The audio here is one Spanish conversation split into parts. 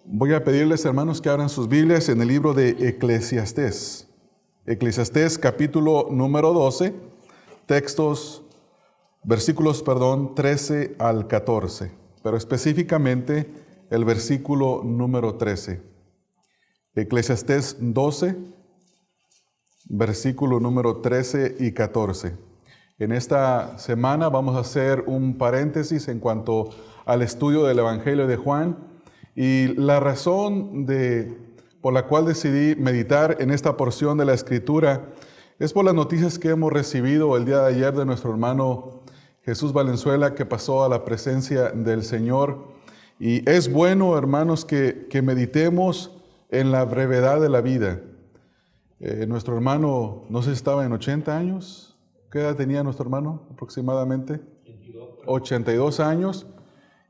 Voy a pedirles, hermanos, que abran sus Biblias en el libro de Eclesiastés. Eclesiastés capítulo número 12, versículos 13 al 14, pero específicamente el versículo número 13. Eclesiastés 12, versículo número 13 y 14. En esta semana vamos a hacer un paréntesis en cuanto al estudio del Evangelio de Juan. Y la razón por la cual decidí meditar en esta porción de la Escritura es por las noticias que hemos recibido el día de ayer de nuestro hermano Jesús Valenzuela, que pasó a la presencia del Señor. Y es bueno, hermanos, que meditemos en la brevedad de la vida. Nuestro hermano, no sé si estaba en 80 años. ¿Qué edad tenía nuestro hermano aproximadamente? 82 años.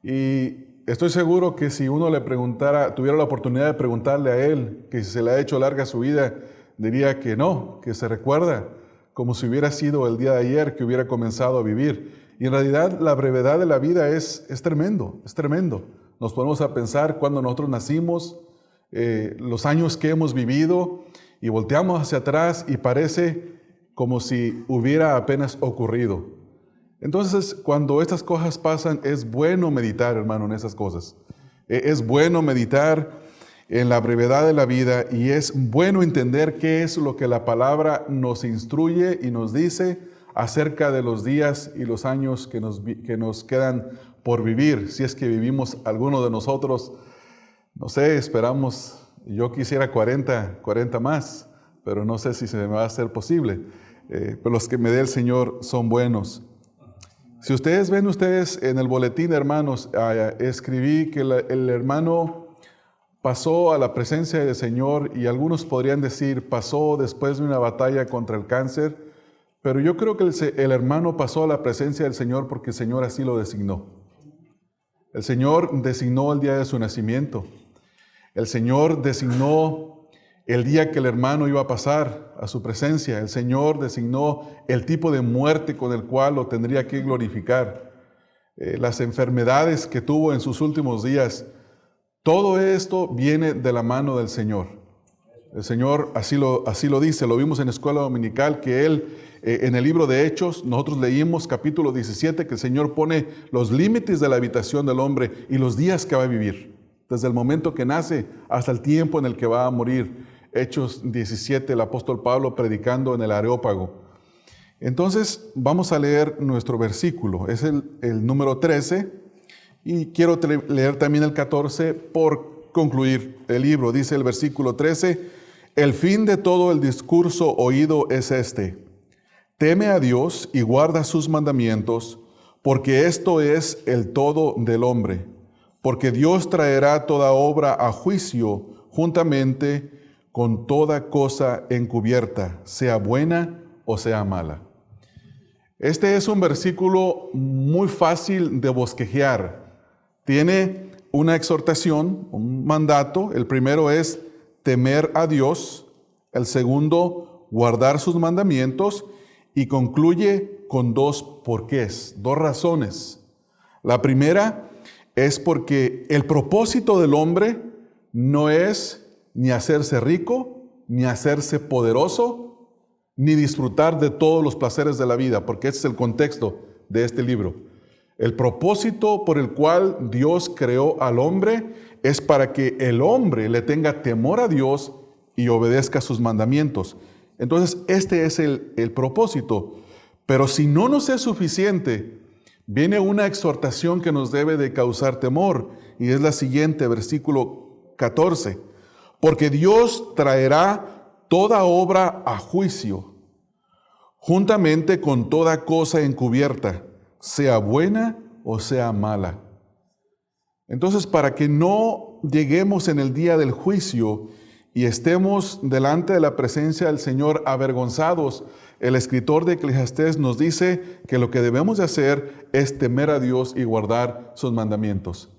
Y estoy seguro que si uno le preguntara, tuviera la oportunidad de preguntarle a él que si se le ha hecho larga su vida, diría que no, que se recuerda como si hubiera sido el día de ayer que hubiera comenzado a vivir. Y en realidad la brevedad de la vida es tremendo, es tremendo. Nos ponemos a pensar cuando nosotros nacimos, los años que hemos vivido, y volteamos hacia atrás y parece como si hubiera apenas ocurrido. Entonces, cuando estas cosas pasan, es bueno meditar, hermano, en esas cosas. Es bueno meditar en la brevedad de la vida y es bueno entender qué es lo que la palabra nos instruye y nos dice acerca de los días y los años que nos quedan por vivir. Si es que vivimos alguno de nosotros, no sé, esperamos, yo quisiera 40 más, pero no sé si se me va a hacer posible. Pero los que me dé el Señor son buenos. Si ustedes ven en el boletín, hermanos, escribí que el hermano pasó a la presencia del Señor y algunos podrían decir pasó después de una batalla contra el cáncer, pero yo creo que el hermano pasó a la presencia del Señor porque el Señor así lo designó. El Señor designó el día de su nacimiento. El Señor designó el día que el hermano iba a pasar a su presencia. El Señor designó el tipo de muerte con el cual lo tendría que glorificar. Las enfermedades que tuvo en sus últimos días. Todo esto viene de la mano del Señor. El Señor así lo dice. Lo vimos en la escuela dominical que Él, en el libro de Hechos, nosotros leímos capítulo 17, que el Señor pone los límites de la habitación del hombre y los días que va a vivir. Desde el momento que nace hasta el tiempo en el que va a morir. Hechos 17, el apóstol Pablo predicando en el Areópago. Entonces, vamos a leer nuestro versículo. Es el número 13 y quiero leer también el 14 por concluir el libro. Dice el versículo 13, el fin de todo el discurso oído es este: teme a Dios y guarda sus mandamientos, porque esto es el todo del hombre. Porque Dios traerá toda obra a juicio juntamente con toda cosa encubierta, sea buena o sea mala. Este es un versículo muy fácil de bosquejear. Tiene una exhortación, un mandato. El primero es temer a Dios. El segundo, guardar sus mandamientos. Y concluye con dos porqués, dos razones. La primera es porque el propósito del hombre no es ni hacerse rico, ni hacerse poderoso, ni disfrutar de todos los placeres de la vida, porque ese es el contexto de este libro. El propósito por el cual Dios creó al hombre es para que el hombre le tenga temor a Dios y obedezca sus mandamientos. Entonces, este es el propósito. Pero si no nos es suficiente, viene una exhortación que nos debe de causar temor, y es la siguiente, versículo 14. Porque Dios traerá toda obra a juicio, juntamente con toda cosa encubierta, sea buena o sea mala. Entonces, para que no lleguemos en el día del juicio y estemos delante de la presencia del Señor avergonzados, el escritor de Eclesiastés nos dice que lo que debemos de hacer es temer a Dios y guardar sus mandamientos.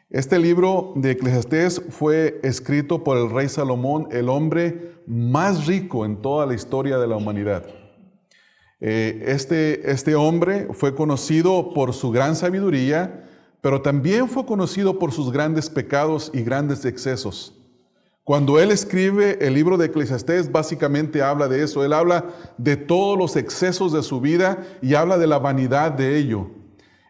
Este libro de Eclesiastés fue escrito por el rey Salomón, el hombre más rico en toda la historia de la humanidad. Este hombre fue conocido por su gran sabiduría, pero también fue conocido por sus grandes pecados y grandes excesos. Cuando él escribe el libro de Eclesiastés, básicamente habla de eso. Él habla de todos los excesos de su vida y habla de la vanidad de ello.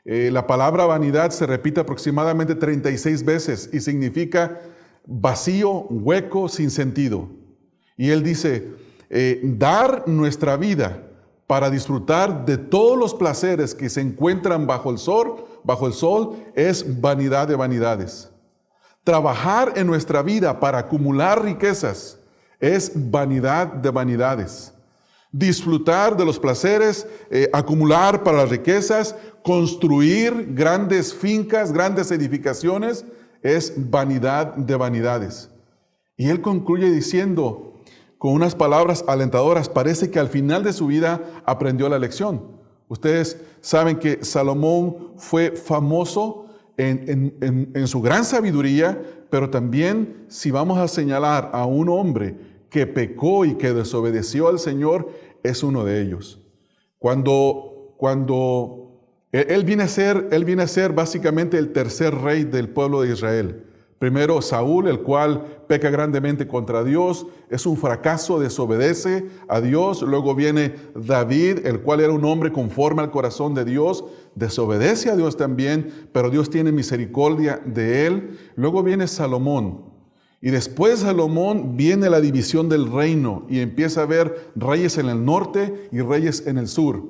La palabra vanidad se repite aproximadamente 36 veces y significa vacío, hueco, sin sentido. Y él dice, dar nuestra vida para disfrutar de todos los placeres que se encuentran bajo el sol es vanidad de vanidades. Trabajar en nuestra vida para acumular riquezas es vanidad de vanidades. Disfrutar de los placeres, acumular para las riquezas, construir grandes fincas, grandes edificaciones, es vanidad de vanidades. Y él concluye diciendo, con unas palabras alentadoras, parece que al final de su vida aprendió la lección. Ustedes saben que Salomón fue famoso en su gran sabiduría, pero también si vamos a señalar a un hombre que pecó y que desobedeció al Señor, es uno de ellos. Cuando él viene a ser básicamente el tercer rey del pueblo de Israel. Primero Saúl, el cual peca grandemente contra Dios, es un fracaso, desobedece a Dios. Luego viene David, el cual era un hombre conforme al corazón de Dios, desobedece a Dios también, pero Dios tiene misericordia de él. Luego viene Salomón. Y después de Salomón viene la división del reino y empieza a haber reyes en el norte y reyes en el sur.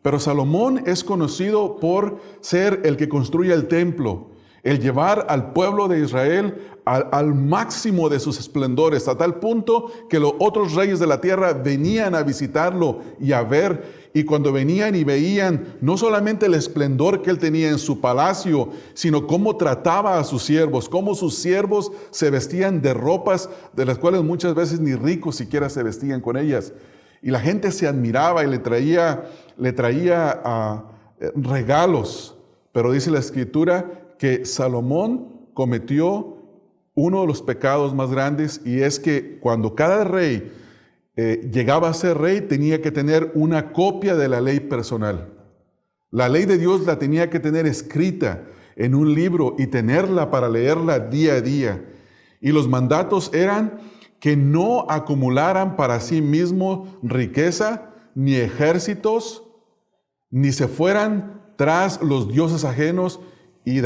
Pero Salomón es conocido por ser el que construye el templo, el llevar al pueblo de Israel al máximo de sus esplendores, a tal punto que los otros reyes de la tierra venían a visitarlo y a ver, y cuando venían y veían no solamente el esplendor que él tenía en su palacio, sino cómo trataba a sus siervos, cómo sus siervos se vestían de ropas de las cuales muchas veces ni ricos siquiera se vestían con ellas. Y la gente se admiraba y le traía regalos. Pero dice la Escritura que Salomón cometió uno de los pecados más grandes, y es que cuando cada rey llegaba a ser rey, tenía que tener una copia de la ley personal. La ley de Dios la tenía que tener escrita en un libro y tenerla para leerla día a día. Y los mandatos eran que no acumularan para sí mismos riqueza, ni ejércitos, ni se fueran tras los dioses ajenos. Y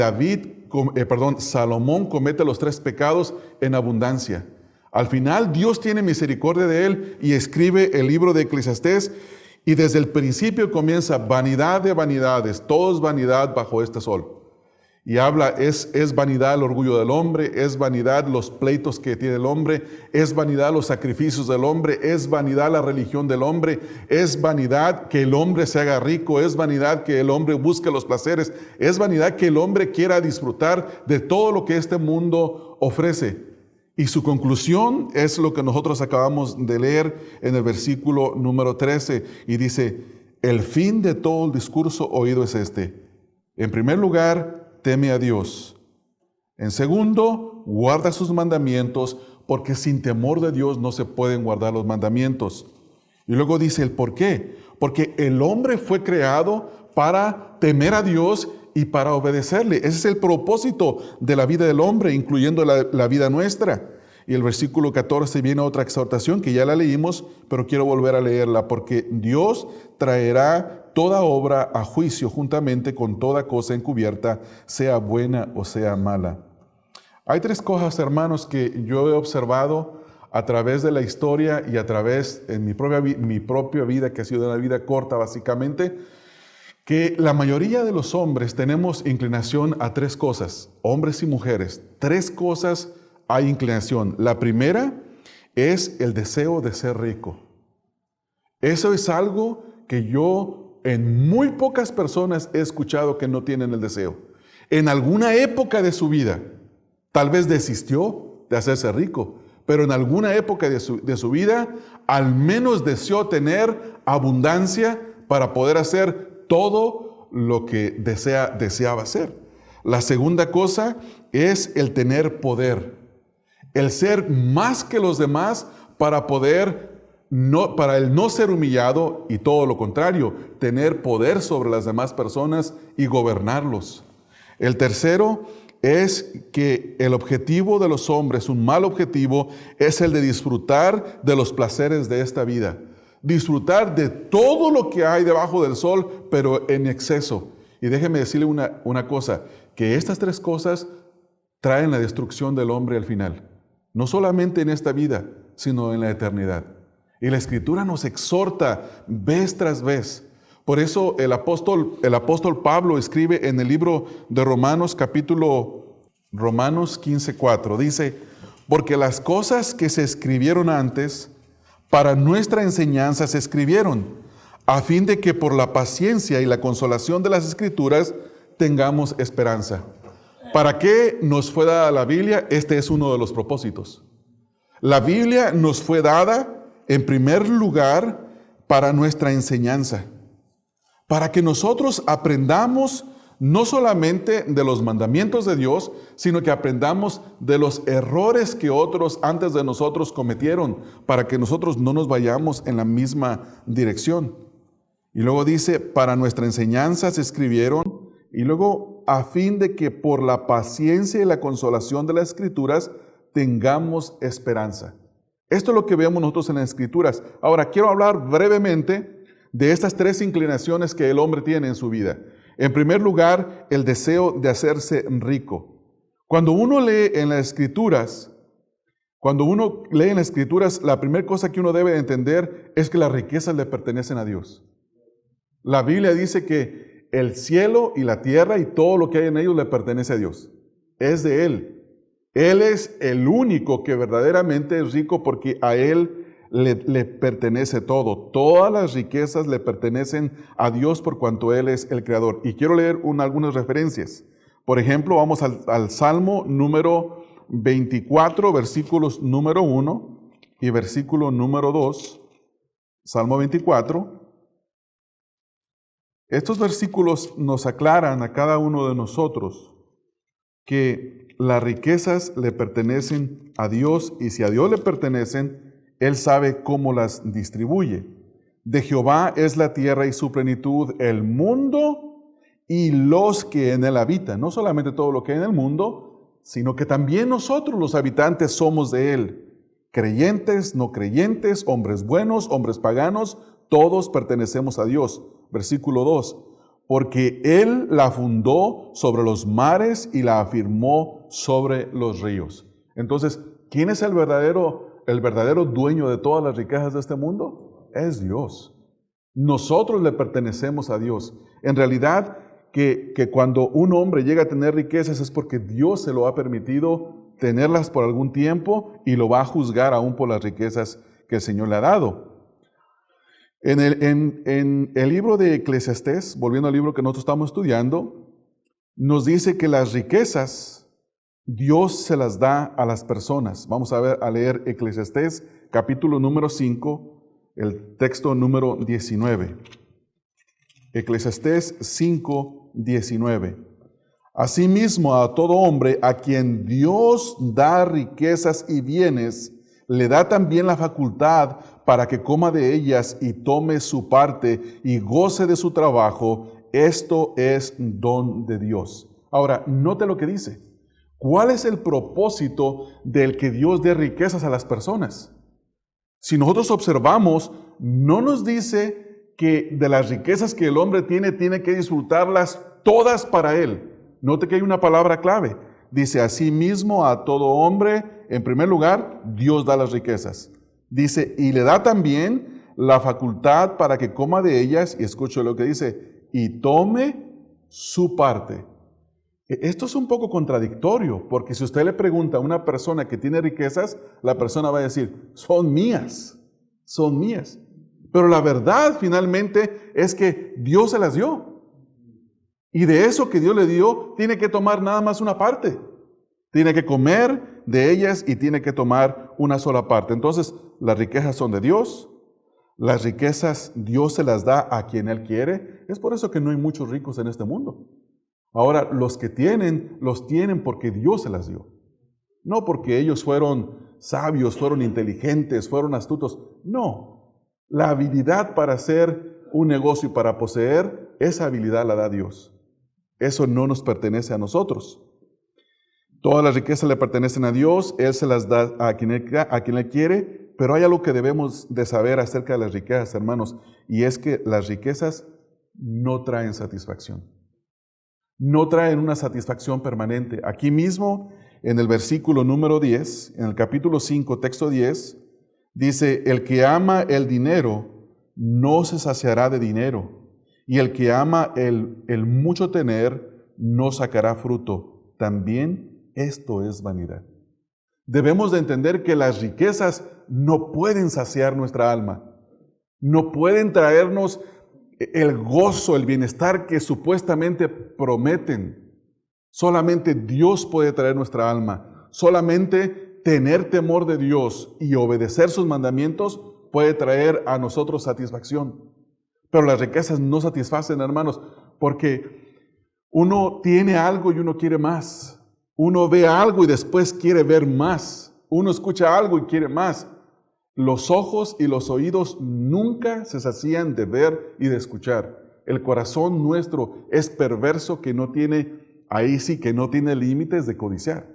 Salomón comete los 3 pecados en abundancia. Al final Dios tiene misericordia de él y escribe el libro de Eclesiastés, y desde el principio comienza vanidad de vanidades, todo es vanidad bajo este sol. Y habla, es vanidad el orgullo del hombre, es vanidad los pleitos que tiene el hombre, es vanidad los sacrificios del hombre, es vanidad la religión del hombre, es vanidad que el hombre se haga rico, es vanidad que el hombre busque los placeres, es vanidad que el hombre quiera disfrutar de todo lo que este mundo ofrece. Y su conclusión es lo que nosotros acabamos de leer en el versículo número 13, y dice, el fin de todo el discurso oído es este: en primer lugar, teme a Dios. En segundo, guarda sus mandamientos, porque sin temor de Dios no se pueden guardar los mandamientos. Y luego dice el por qué. Porque el hombre fue creado para temer a Dios y para obedecerle. Ese es el propósito de la vida del hombre, incluyendo la vida nuestra. Y el versículo 14 viene otra exhortación que ya la leímos, pero quiero volver a leerla, porque Dios traerá toda obra a juicio juntamente con toda cosa encubierta, sea buena o sea mala. Hay 3 cosas, hermanos, que yo he observado a través de la historia y a través en mi propia vida, que ha sido una vida corta básicamente, que la mayoría de los hombres tenemos inclinación a 3 cosas, hombres y mujeres. 3 cosas hay inclinación. La primera es el deseo de ser rico. Eso es algo que yo en muy pocas personas he escuchado que no tienen el deseo. En alguna época de su vida, tal vez desistió de hacerse rico, pero en alguna época de su vida, al menos deseó tener abundancia para poder hacer todo lo que deseaba hacer. La segunda cosa es el tener poder, el ser más que los demás para el no ser humillado, y todo lo contrario, tener poder sobre las demás personas y gobernarlos. El tercero es que el objetivo de los hombres, un mal objetivo, es el de disfrutar de los placeres de esta vida. Disfrutar de todo lo que hay debajo del sol, pero en exceso. Y déjeme decirle una cosa, que estas tres cosas traen la destrucción del hombre al final. No solamente en esta vida, sino en la eternidad. Y la Escritura nos exhorta vez tras vez. Por eso el apóstol Pablo escribe en el libro de Romanos 15:4, dice, porque las cosas que se escribieron antes, para nuestra enseñanza se escribieron, a fin de que por la paciencia y la consolación de las Escrituras tengamos esperanza. ¿Para qué nos fue dada la Biblia? Este es uno de los propósitos. La Biblia nos fue dada, en primer lugar, para nuestra enseñanza. Para que nosotros aprendamos no solamente de los mandamientos de Dios, sino que aprendamos de los errores que otros antes de nosotros cometieron, para que nosotros no nos vayamos en la misma dirección. Y luego dice, para nuestra enseñanza se escribieron, y luego a fin de que por la paciencia y la consolación de las Escrituras tengamos esperanza. Esto es lo que vemos nosotros en las Escrituras. Ahora, quiero hablar brevemente de estas tres inclinaciones que el hombre tiene en su vida. En primer lugar, el deseo de hacerse rico. Cuando uno lee en las Escrituras, la primera cosa que uno debe de entender es que las riquezas le pertenecen a Dios. La Biblia dice que el cielo y la tierra y todo lo que hay en ellos le pertenece a Dios. Es de Él. Él es el único que verdaderamente es rico porque a Él le pertenece todo. Todas las riquezas le pertenecen a Dios por cuanto Él es el Creador. Y quiero leer algunas referencias. Por ejemplo, vamos al Salmo número 24, versículos número 1 y versículo número 2. Salmo 24. Estos versículos nos aclaran a cada uno de nosotros que las riquezas le pertenecen a Dios y si a Dios le pertenecen, Él sabe cómo las distribuye. De Jehová es la tierra y su plenitud, el mundo y los que en él habitan. No solamente todo lo que hay en el mundo, sino que también nosotros los habitantes somos de Él. Creyentes, no creyentes, hombres buenos, hombres paganos, todos pertenecemos a Dios. Versículo 2. Porque Él la fundó sobre los mares y la afirmó sobre los ríos. Entonces, ¿quién es el verdadero dueño de todas las riquezas de este mundo? Es Dios. Nosotros le pertenecemos a Dios. En realidad, que cuando un hombre llega a tener riquezas es porque Dios se lo ha permitido tenerlas por algún tiempo y lo va a juzgar aún por las riquezas que el Señor le ha dado. En el libro de Eclesiastés, volviendo al libro que nosotros estamos estudiando, nos dice que las riquezas Dios se las da a las personas. Vamos a leer Eclesiastés capítulo número 5, el texto número 19. Eclesiastés 5, 19. Asimismo, a todo hombre a quien Dios da riquezas y bienes, le da también la facultad para que coma de ellas y tome su parte y goce de su trabajo. Esto es don de Dios. Ahora, note lo que dice. ¿Cuál es el propósito del que Dios dé riquezas a las personas? Si nosotros observamos, no nos dice que de las riquezas que el hombre tiene que disfrutarlas todas para él. Note que hay una palabra clave. Dice, asimismo a todo hombre, en primer lugar, Dios da las riquezas. Dice, y le da también la facultad para que coma de ellas, y escuche lo que dice, y tome su parte. Esto es un poco contradictorio, porque si usted le pregunta a una persona que tiene riquezas, la persona va a decir, son mías. Pero la verdad finalmente es que Dios se las dio. Y de eso que Dios le dio, tiene que tomar nada más una parte. Tiene que comer de ellas y tiene que tomar una sola parte. Entonces, las riquezas son de Dios. Las riquezas Dios se las da a quien Él quiere. Es por eso que no hay muchos ricos en este mundo. Ahora, los que tienen, los tienen porque Dios se las dio. No porque ellos fueron sabios, fueron inteligentes, fueron astutos. No. La habilidad para hacer un negocio y para poseer, esa habilidad la da Dios. Eso no nos pertenece a nosotros. Todas las riquezas le pertenecen a Dios, Él se las da a quien Él quiere, pero hay algo que debemos de saber acerca de las riquezas, hermanos, y es que las riquezas no traen satisfacción. No traen una satisfacción permanente. Aquí mismo, en el versículo número 10, en el capítulo 5, texto 10, dice, el que ama el dinero no se saciará de dinero, y el que ama el mucho tener no sacará fruto. También esto es vanidad. Debemos de entender que las riquezas no pueden saciar nuestra alma, no pueden traernos el gozo, el bienestar que supuestamente prometen. Solamente Dios puede traer nuestra alma. Solamente tener temor de Dios y obedecer sus mandamientos puede traer a nosotros satisfacción. Pero las riquezas no satisfacen, hermanos, porque uno tiene algo y uno quiere más. Uno ve algo y después quiere ver más. Uno escucha algo y quiere más. Los ojos y los oídos nunca se sacían de ver y de escuchar. El corazón nuestro es perverso que no tiene, ahí sí que no tiene límites de codiciar.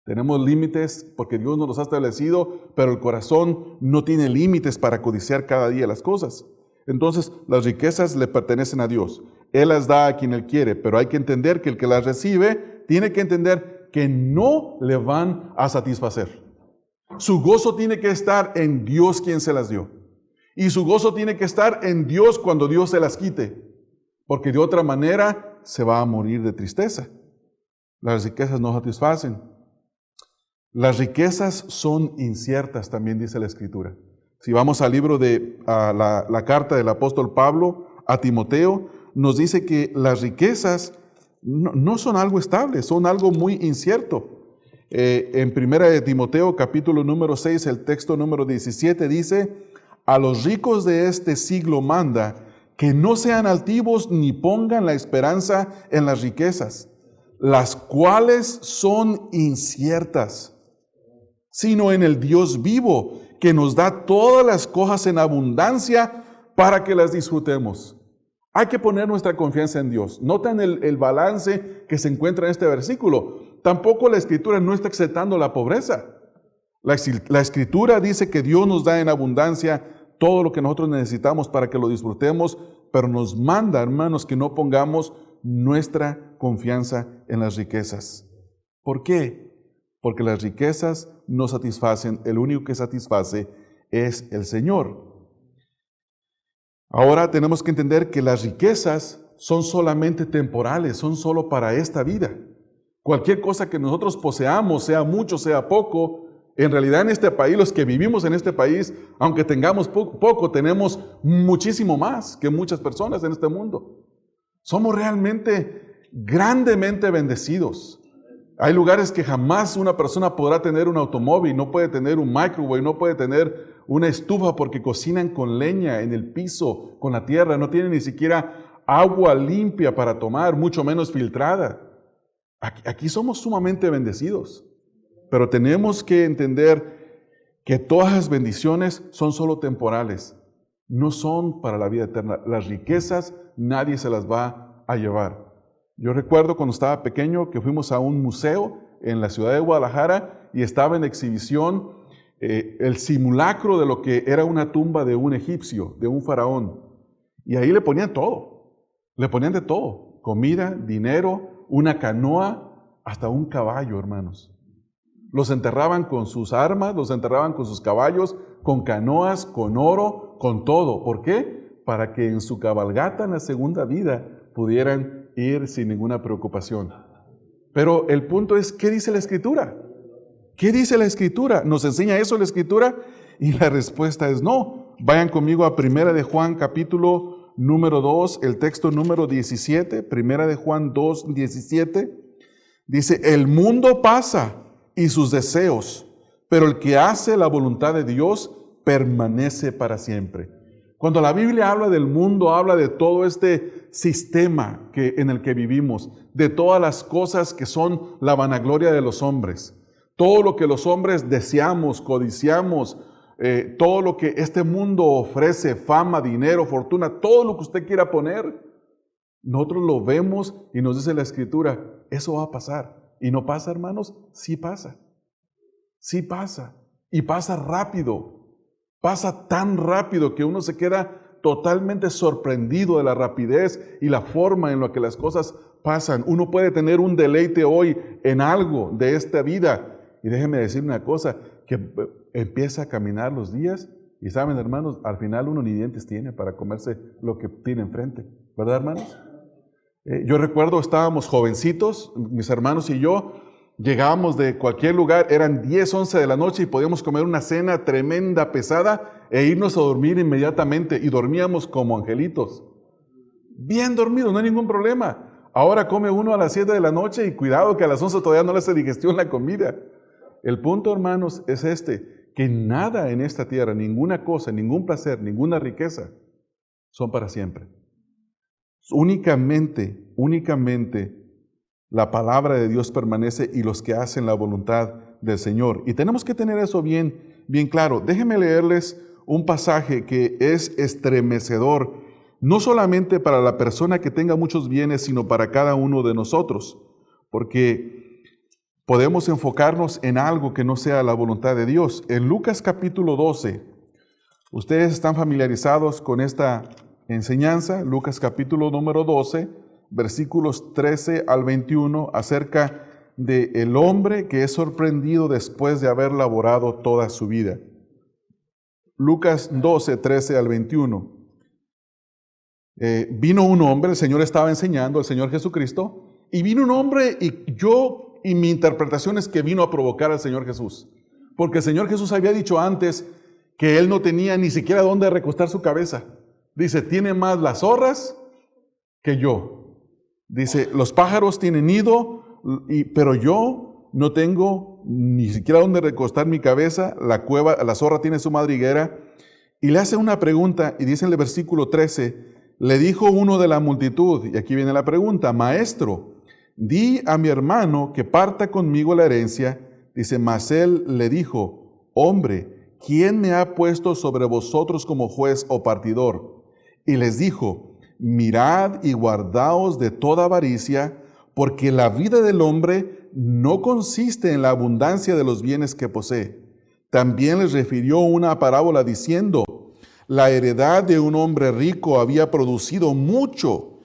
Tenemos límites porque Dios nos los ha establecido, pero el corazón no tiene límites para codiciar cada día las cosas. Entonces, las riquezas le pertenecen a Dios. Él las da a quien Él quiere, pero hay que entender que el que las recibe tiene que entender que no le van a satisfacer. Su gozo tiene que estar en Dios quien se las dio. Y su gozo tiene que estar en Dios cuando Dios se las quite. Porque de otra manera se va a morir de tristeza. Las riquezas no satisfacen. Las riquezas son inciertas, también dice la Escritura. Si vamos al libro de la carta del apóstol Pablo a Timoteo, nos dice que las riquezas no son algo estable, son algo muy incierto. En primera de Timoteo, capítulo número 6, el texto número 17 dice, a los ricos de este siglo manda que no sean altivos ni pongan la esperanza en las riquezas, las cuales son inciertas, sino en el Dios vivo, que nos da todas las cosas en abundancia para que las disfrutemos. Hay que poner nuestra confianza en Dios. Noten el balance que se encuentra en este versículo. Tampoco la Escritura no está exaltando la pobreza. La Escritura dice que Dios nos da en abundancia todo lo que nosotros necesitamos para que lo disfrutemos, pero nos manda, hermanos, que no pongamos nuestra confianza en las riquezas. ¿Por qué? Porque las riquezas no satisfacen, el único que satisface es el Señor. Ahora tenemos que entender que las riquezas son solamente temporales, son solo para esta vida. Cualquier cosa que nosotros poseamos, sea mucho, sea poco, en realidad en este país, los que vivimos en este país, aunque tengamos poco, tenemos muchísimo más que muchas personas en este mundo. Somos realmente grandemente bendecidos. Hay lugares que jamás una persona podrá tener un automóvil, no puede tener un microwave, no puede tener una estufa porque cocinan con leña en el piso, con la tierra, no tienen ni siquiera agua limpia para tomar, mucho menos filtrada. Aquí somos sumamente bendecidos, pero tenemos que entender que todas las bendiciones son solo temporales, no son para la vida eterna. Las riquezas nadie se las va a llevar. Yo recuerdo cuando estaba pequeño que fuimos a un museo en la ciudad de Guadalajara y estaba en exhibición el simulacro de lo que era una tumba de un egipcio, de un faraón. Y ahí le ponían todo, le ponían de todo, comida, dinero, una canoa, hasta un caballo, hermanos. Los enterraban con sus armas, los enterraban con sus caballos, con canoas, con oro, con todo. ¿Por qué? Para que en su cabalgata en la segunda vida pudieran ir sin ninguna preocupación. Pero el punto es, ¿qué dice la Escritura? ¿Qué dice la Escritura? ¿Nos enseña eso la Escritura? Y la respuesta es no. Vayan conmigo a Primera de Juan, capítulo número 2, el texto número 17. Primera de Juan 2, 17. Dice, el mundo pasa y sus deseos, pero el que hace la voluntad de Dios permanece para siempre. Cuando la Biblia habla del mundo, habla de todo este sistema en el que vivimos, de todas las cosas que son la vanagloria de los hombres, todo lo que los hombres deseamos, codiciamos, todo lo que este mundo ofrece, fama, dinero, fortuna, todo lo que usted quiera poner, Nosotros lo vemos y nos dice la Escritura, eso va a pasar. ¿Y no pasa, hermanos? Sí pasa. Sí pasa. Y pasa rápido. Pasa tan rápido que uno se queda totalmente sorprendido de la rapidez y la forma en la que las cosas pasan. Uno puede tener un deleite hoy en algo de esta vida. Y déjenme decir una cosa, que empieza a caminar los días y saben, hermanos, al final uno ni dientes tiene para comerse lo que tiene enfrente. ¿Verdad, hermanos? Yo recuerdo, estábamos jovencitos, mis hermanos y yo, llegábamos de cualquier lugar, eran 10, 11 de la noche y podíamos comer una cena tremenda, pesada, e irnos a dormir inmediatamente, y dormíamos como angelitos. Bien dormidos, no hay ningún problema. Ahora come uno a las 7 de la noche y cuidado que a las 11 todavía no le hace digestión la comida. El punto, hermanos, es que nada en esta tierra, ninguna cosa, ningún placer, ninguna riqueza, son para siempre. Únicamente la palabra de Dios permanece y los que hacen la voluntad del Señor. Y tenemos que tener eso bien claro. Déjenme leerles un pasaje que es estremecedor, no solamente para la persona que tenga muchos bienes, sino para cada uno de nosotros, porque podemos enfocarnos en algo que no sea la voluntad de Dios. En Lucas capítulo 12, ustedes están familiarizados con esta enseñanza, Lucas capítulo número 12, versículos 13 al 21, acerca del hombre que es sorprendido después de haber laborado toda su vida. Lucas 12, 13 al 21. Vino un hombre, el Señor estaba enseñando, el Señor Jesucristo, y vino un hombre y mi interpretación es que vino a provocar al Señor Jesús, porque el Señor Jesús había dicho antes que Él no tenía ni siquiera dónde recostar su cabeza. Dice, tiene más las zorras que yo. Dice, los pájaros tienen nido, pero yo no tengo ni siquiera dónde recostar mi cabeza. La zorra tiene su madriguera. Y le hace una pregunta, y dice en el versículo 13, le dijo uno de la multitud, y aquí viene la pregunta, Maestro, di a mi hermano que parta conmigo la herencia. Dice, mas él le dijo, hombre, ¿quién me ha puesto sobre vosotros como juez o partidor? Y les dijo, mirad y guardaos de toda avaricia, porque la vida del hombre no consiste en la abundancia de los bienes que posee. También les refirió una parábola diciendo, la heredad de un hombre rico había producido mucho,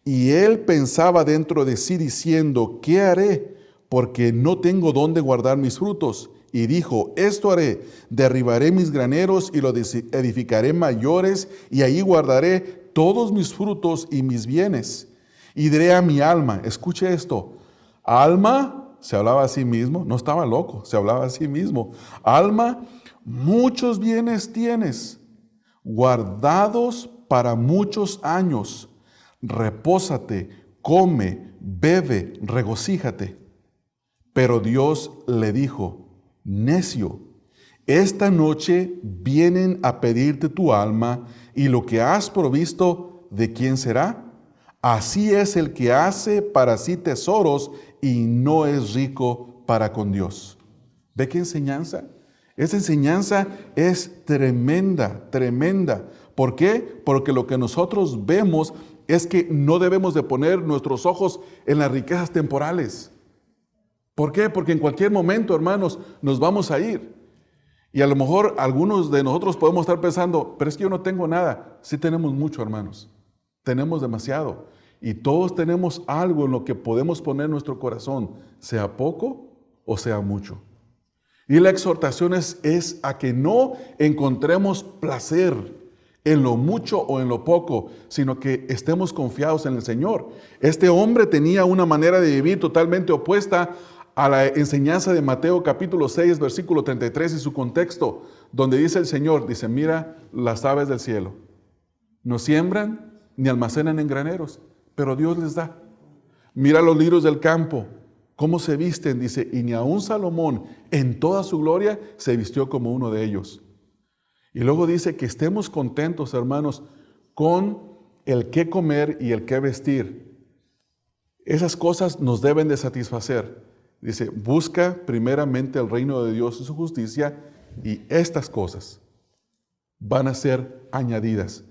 y él pensaba dentro de sí diciendo, ¿qué haré? Porque no tengo dónde guardar mis frutos. Y dijo, esto haré, derribaré mis graneros y los edificaré mayores, y allí guardaré todos mis frutos y mis bienes. Y diré a mi alma, escuche esto, alma, se hablaba a sí mismo, no estaba loco, se hablaba a sí mismo, alma, muchos bienes tienes, guardados para muchos años, repósate, come, bebe, regocíjate. Pero Dios le dijo, necio, esta noche vienen a pedirte tu alma, y lo que has provisto, ¿de quién será? Así es el que hace para sí tesoros y no es rico para con Dios. ¿Ve qué enseñanza? Esa enseñanza es tremenda, tremenda. ¿Por qué? Porque lo que nosotros vemos es que no debemos de poner nuestros ojos en las riquezas temporales. ¿Por qué? Porque en cualquier momento, hermanos, nos vamos a ir. Y a lo mejor algunos de nosotros podemos estar pensando, pero es que yo no tengo nada. Sí tenemos mucho, hermanos. Tenemos demasiado. Y todos tenemos algo en lo que podemos poner nuestro corazón, sea poco o sea mucho. Y la exhortación es a que no encontremos placer en lo mucho o en lo poco, sino que estemos confiados en el Señor. Este hombre tenía una manera de vivir totalmente opuesta a la enseñanza de Mateo capítulo 6, versículo 33 y su contexto, donde dice el Señor, dice, mira las aves del cielo, no siembran ni almacenan en graneros, pero Dios les da. Mira los lirios del campo, cómo se visten, dice, y ni aun Salomón en toda su gloria se vistió como uno de ellos. Y luego dice que estemos contentos, hermanos, con el qué comer y el qué vestir. Esas cosas nos deben de satisfacer. Dice, busca primeramente el reino de Dios y su justicia, y estas cosas van a ser añadidas.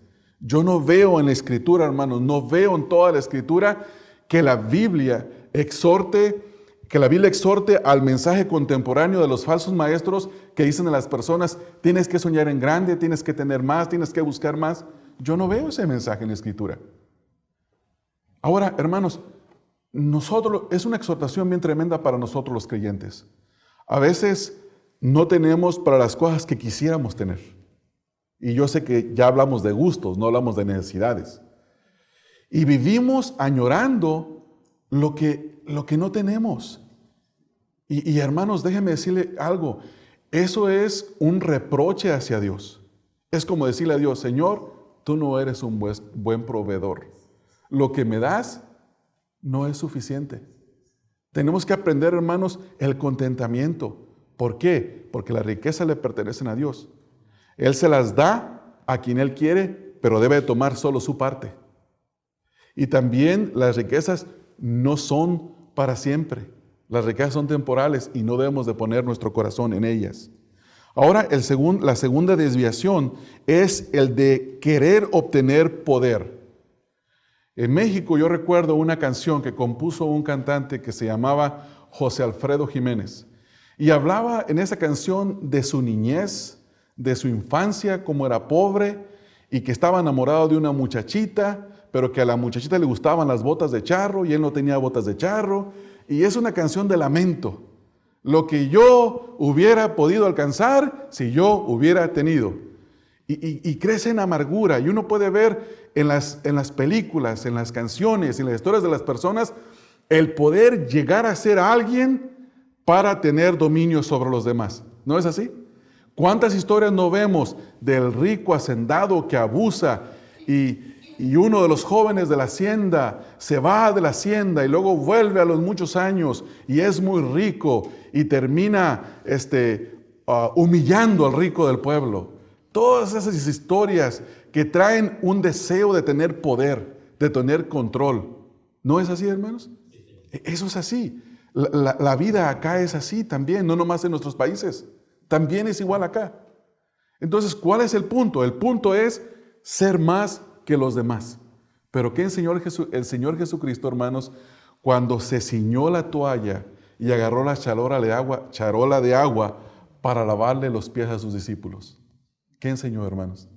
Yo no veo en la Escritura, hermanos, no veo en toda la Escritura que la Biblia exhorte al mensaje contemporáneo de los falsos maestros que dicen a las personas, tienes que soñar en grande, tienes que tener más, tienes que buscar más. Yo no veo ese mensaje en la Escritura. Ahora, hermanos, es una exhortación bien tremenda para nosotros los creyentes. A veces no tenemos para las cosas que quisiéramos tener. Y yo sé que ya hablamos de gustos, no hablamos de necesidades. Y vivimos añorando lo que no tenemos. Y hermanos, déjenme decirle algo. Eso es un reproche hacia Dios. Es como decirle a Dios, Señor, tú no eres un buen proveedor. Lo que me das no es suficiente. Tenemos que aprender, hermanos, el contentamiento. ¿Por qué? Porque las riquezas le pertenecen a Dios. Él se las da a quien Él quiere, pero debe tomar solo su parte. Y también las riquezas no son para siempre. Las riquezas son temporales y no debemos de poner nuestro corazón en ellas. Ahora, la segunda desviación es el de querer obtener poder. En México yo recuerdo una canción que compuso un cantante que se llamaba José Alfredo Jiménez. Y hablaba en esa canción de su niñez, de su infancia, cómo era pobre y que estaba enamorado de una muchachita, pero que a la muchachita le gustaban las botas de charro y él no tenía botas de charro. Y es una canción de lamento. Lo que yo hubiera podido alcanzar si yo hubiera tenido. Y crece en amargura. Y uno puede ver en las películas, en las canciones, en las historias de las personas, el poder llegar a ser alguien para tener dominio sobre los demás. ¿No es así? ¿Cuántas historias no vemos del rico hacendado que abusa y uno de los jóvenes de la hacienda se va de la hacienda y luego vuelve a los muchos años y es muy rico y termina humillando al rico del pueblo? Todas esas historias que traen un deseo de tener poder, de tener control. ¿No es así, hermanos? Eso es así. La vida acá es así también, no nomás en nuestros países. También es igual acá. Entonces, ¿cuál es el punto? El punto es ser más que los demás. Pero ¿qué enseñó el Señor Jesucristo, hermanos? Cuando se ciñó la toalla y agarró la charola de agua para lavarle los pies a sus discípulos. ¿Qué enseñó, hermanos?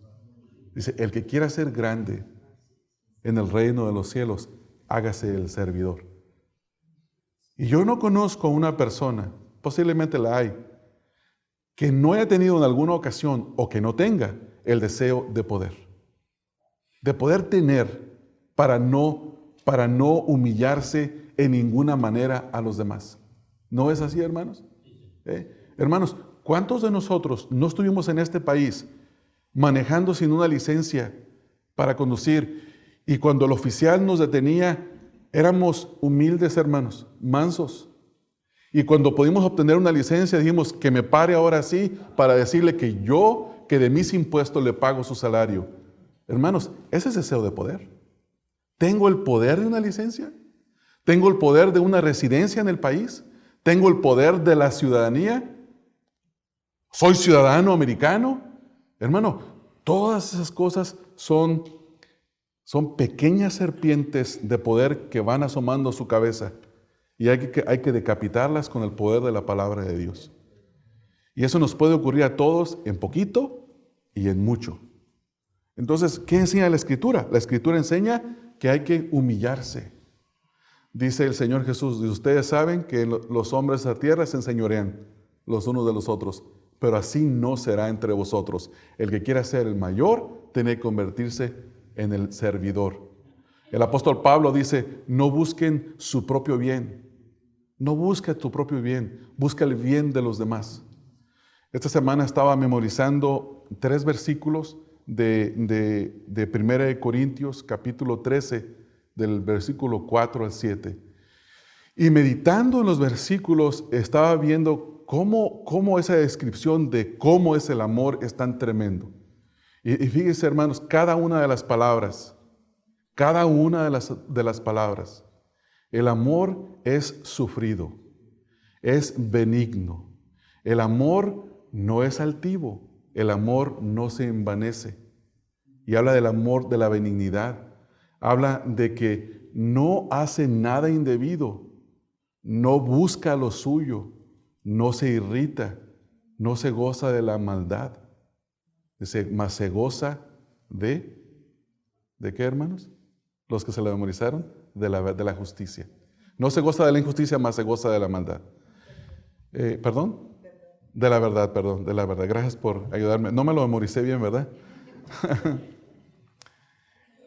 Dice, el que quiera ser grande en el reino de los cielos, hágase el servidor. Y yo no conozco a una persona, posiblemente la hay, que no haya tenido en alguna ocasión o que no tenga el deseo de poder. De poder tener para no humillarse en ninguna manera a los demás. ¿No es así, hermanos? Hermanos, ¿cuántos de nosotros no estuvimos en este país manejando sin una licencia para conducir? Y cuando el oficial nos detenía, éramos humildes, hermanos, mansos. Y cuando pudimos obtener una licencia, dijimos que me pare ahora sí para decirle que de mis impuestos le pago su salario. Hermanos, ese es deseo de poder. ¿Tengo el poder de una licencia? ¿Tengo el poder de una residencia en el país? ¿Tengo el poder de la ciudadanía? ¿Soy ciudadano americano? Hermano, todas esas cosas son pequeñas serpientes de poder que van asomando su cabeza y hay que decapitarlas con el poder de la palabra de Dios. Y eso nos puede ocurrir a todos en poquito y en mucho. Entonces, ¿qué enseña la Escritura? La Escritura enseña que hay que humillarse. Dice el Señor Jesús, ustedes saben que los hombres de la tierra se enseñorean los unos de los otros, pero así no será entre vosotros. El que quiera ser el mayor, tiene que convertirse en el servidor. El apóstol Pablo dice, no busquen su propio bien. No busca tu propio bien, busca el bien de los demás. Esta semana estaba memorizando 3 versículos de 1 Corintios, capítulo 13, del versículo 4 al 7. Y meditando en los versículos, estaba viendo cómo esa descripción de cómo es el amor es tan tremendo. Y fíjense, hermanos, cada una de las palabras, el amor es sufrido, es benigno. El amor no es altivo, el amor no se envanece. y habla del amor, de la benignidad. Habla de que no hace nada indebido, no busca lo suyo, no se irrita, no se goza de la maldad. Dice, mas se goza ¿de qué, hermanos? Los que se la memorizaron, de la justicia. No se goza de la injusticia, mas se goza de la maldad. ¿Perdón? De la verdad, perdón, de la verdad. Gracias por ayudarme. No me lo memoricé bien, ¿verdad?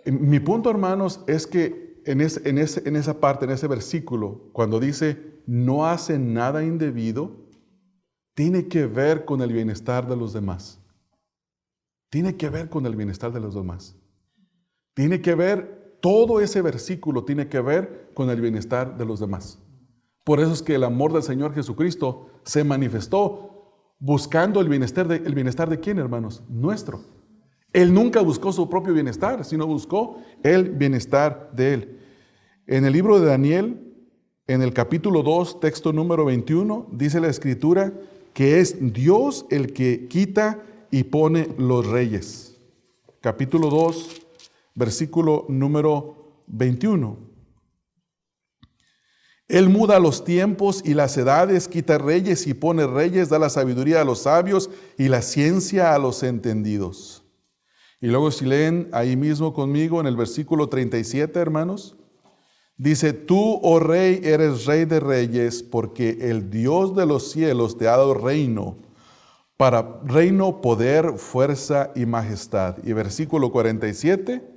Mi punto, hermanos, es que en esa parte, en ese versículo, cuando dice, no hace nada indebido, tiene que ver con el bienestar de los demás. Tiene que ver con el bienestar de los demás. Tiene que ver, todo ese versículo tiene que ver con el bienestar de los demás. Por eso es que el amor del Señor Jesucristo se manifestó buscando el bienestar de ¿quién, hermanos? Nuestro. Él nunca buscó su propio bienestar, sino buscó el bienestar de Él. En el libro de Daniel, en el capítulo 2, texto número 21, dice la Escritura que es Dios el que quita y pone los reyes. Capítulo 2, versículo número 21. Él muda los tiempos y las edades, quita reyes y pone reyes, da la sabiduría a los sabios y la ciencia a los entendidos. Y luego si leen ahí mismo conmigo en el versículo 37, hermanos, dice, tú, oh rey, eres rey de reyes, porque el Dios de los cielos te ha dado reino, para reino, poder, fuerza y majestad. Y versículo 47,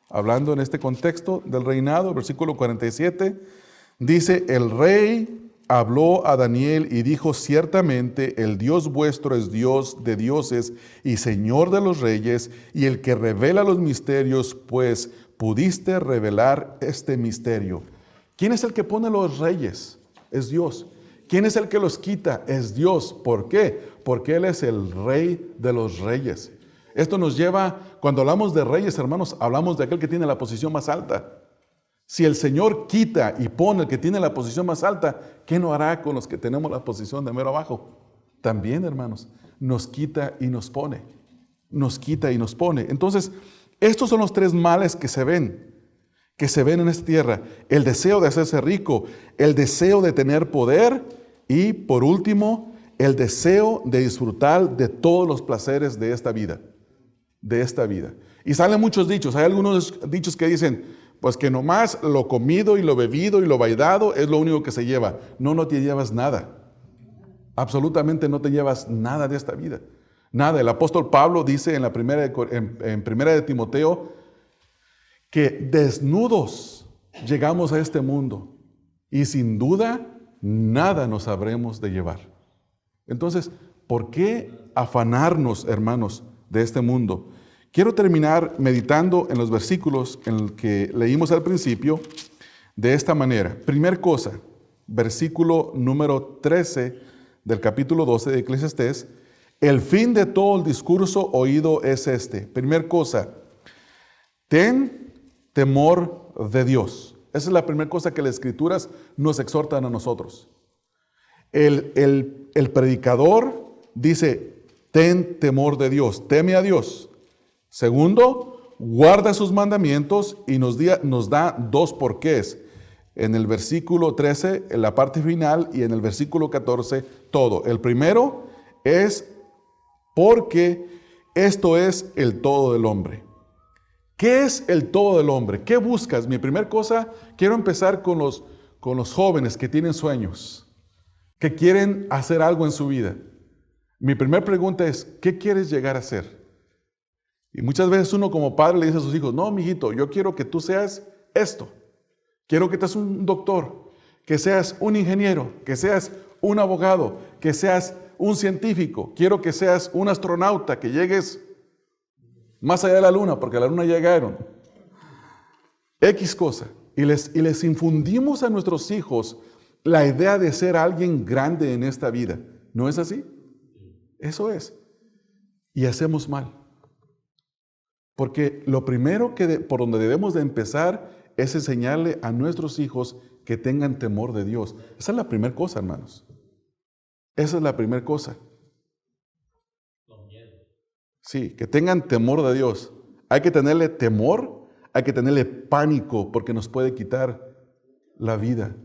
hablando en este contexto del reinado, versículo 47, dice, el rey habló a Daniel y dijo, ciertamente el Dios vuestro es Dios de dioses y Señor de los reyes, y el que revela los misterios, pues pudiste revelar este misterio. ¿Quién es el que pone los reyes? Es Dios. ¿Quién es el que los quita? Es Dios. ¿Por qué? Porque Él es el rey de los reyes. Esto nos lleva, cuando hablamos de reyes, hermanos, hablamos de aquel que tiene la posición más alta. Si el Señor quita y pone el que tiene la posición más alta, ¿qué no hará con los que tenemos la posición de mero abajo? También, hermanos, nos quita y nos pone. Nos quita y nos pone. Entonces, estos son los tres males que se ven en esta tierra. El deseo de hacerse rico, el deseo de tener poder y, por último, el deseo de disfrutar de todos los placeres de esta vida. Y salen muchos dichos. Hay algunos dichos que dicen, pues que nomás lo comido y lo bebido y lo bailado es lo único que se lleva. No te llevas nada. Absolutamente no te llevas nada de esta vida. Nada. El apóstol Pablo dice en primera de Timoteo que desnudos llegamos a este mundo y sin duda nada nos habremos de llevar. Entonces, ¿por qué afanarnos, hermanos, de este mundo? Quiero terminar meditando en los versículos en los que leímos al principio de esta manera. Primer cosa, versículo número 13 del capítulo 12 de Eclesiastés. El fin de todo el discurso oído es este. Primer cosa, ten temor de Dios. Esa es la primera cosa que las Escrituras nos exhortan a nosotros. El predicador dice, ten temor de Dios, teme a Dios. Segundo, guarda sus mandamientos y nos da dos porqués. En el versículo 13, en la parte final, y en el versículo 14, todo. El primero es porque esto es el todo del hombre. ¿Qué es el todo del hombre? ¿Qué buscas? Mi primera cosa, quiero empezar con los jóvenes que tienen sueños, que quieren hacer algo en su vida. Mi primera pregunta es, ¿qué quieres llegar a ser? Y muchas veces uno como padre le dice a sus hijos, no, mijito, yo quiero que tú seas esto. Quiero que seas un doctor, que seas un ingeniero, que seas un abogado, que seas un científico. Quiero que seas un astronauta, que llegues más allá de la luna, porque a la luna llegaron. X cosa. Y les infundimos a nuestros hijos la idea de ser alguien grande en esta vida. ¿No es así? Eso es. Y hacemos mal. Porque lo primero por donde debemos de empezar es enseñarle a nuestros hijos que tengan temor de Dios. Esa es la primera cosa, hermanos. Esa es la primera cosa. Sí, que tengan temor de Dios. Hay que tenerle temor, hay que tenerle pánico, porque nos puede quitar la vida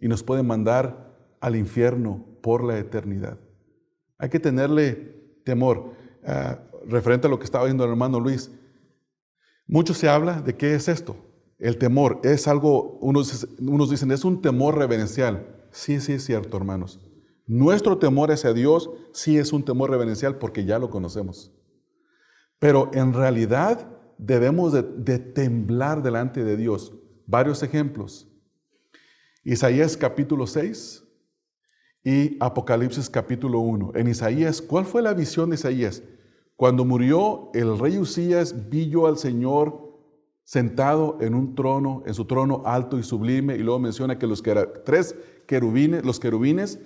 y nos puede mandar al infierno por la eternidad. Hay que tenerle temor. Referente a lo que estaba diciendo el hermano Luis, mucho se habla de qué es esto. El temor es algo, unos dicen, es un temor reverencial. Sí, es cierto, hermanos. Nuestro temor hacia Dios sí es un temor reverencial porque ya lo conocemos. Pero en realidad debemos de temblar delante de Dios. Varios ejemplos. Isaías capítulo 6 y Apocalipsis capítulo 1. En Isaías, ¿cuál fue la visión de Isaías? Cuando murió el rey Usías, vi yo al Señor sentado en un trono, en su trono alto y sublime, y luego menciona que los querubines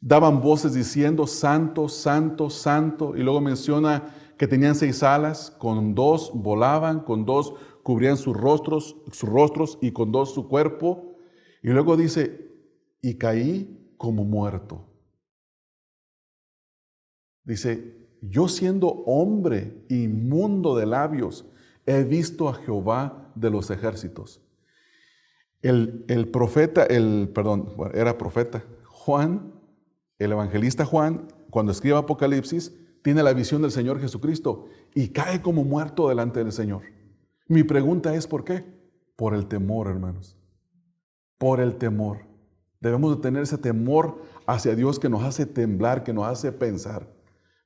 daban voces diciendo, Santo, Santo, Santo, y luego menciona que tenían 6 alas, con 2 volaban, con 2 cubrían sus rostros y con 2 su cuerpo, y luego dice, y caí como muerto. Dice, yo siendo hombre inmundo de labios, he visto a Jehová de los ejércitos. Era profeta Juan, el evangelista Juan, cuando escribe Apocalipsis, tiene la visión del Señor Jesucristo y cae como muerto delante del Señor. Mi pregunta es, ¿por qué? Por el temor, hermanos. Por el temor. Debemos de tener ese temor hacia Dios que nos hace temblar, que nos hace pensar.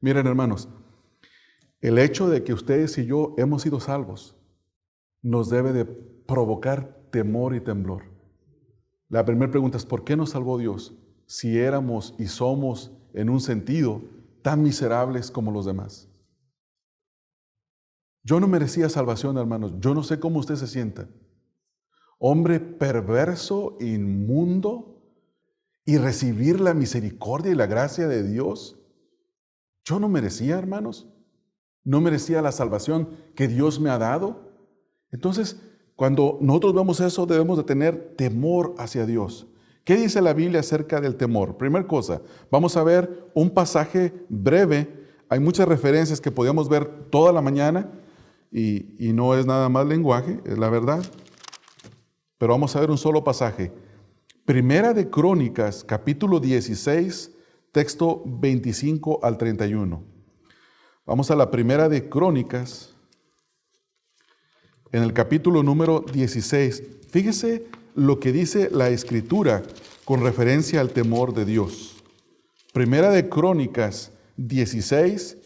Miren, hermanos, el hecho de que ustedes y yo hemos sido salvos nos debe de provocar temor y temblor. La primera pregunta es, ¿por qué nos salvó Dios si éramos y somos en un sentido tan miserables como los demás? Yo no merecía salvación, hermanos. Yo no sé cómo usted se sienta. Hombre perverso, inmundo, y recibir la misericordia y la gracia de Dios. Yo no merecía, hermanos. No merecía la salvación que Dios me ha dado. Entonces, cuando nosotros vemos eso, debemos de tener temor hacia Dios. ¿Qué dice la Biblia acerca del temor? Primera cosa, vamos a ver un pasaje breve. Hay muchas referencias que podíamos ver toda la mañana y no es nada más lenguaje, es la verdad. Pero vamos a ver un solo pasaje. Primera de Crónicas, capítulo 16, texto 25 al 31. Vamos a la Primera de Crónicas, en el capítulo número 16. Fíjese lo que dice la Escritura con referencia al temor de Dios. Primera de Crónicas 16,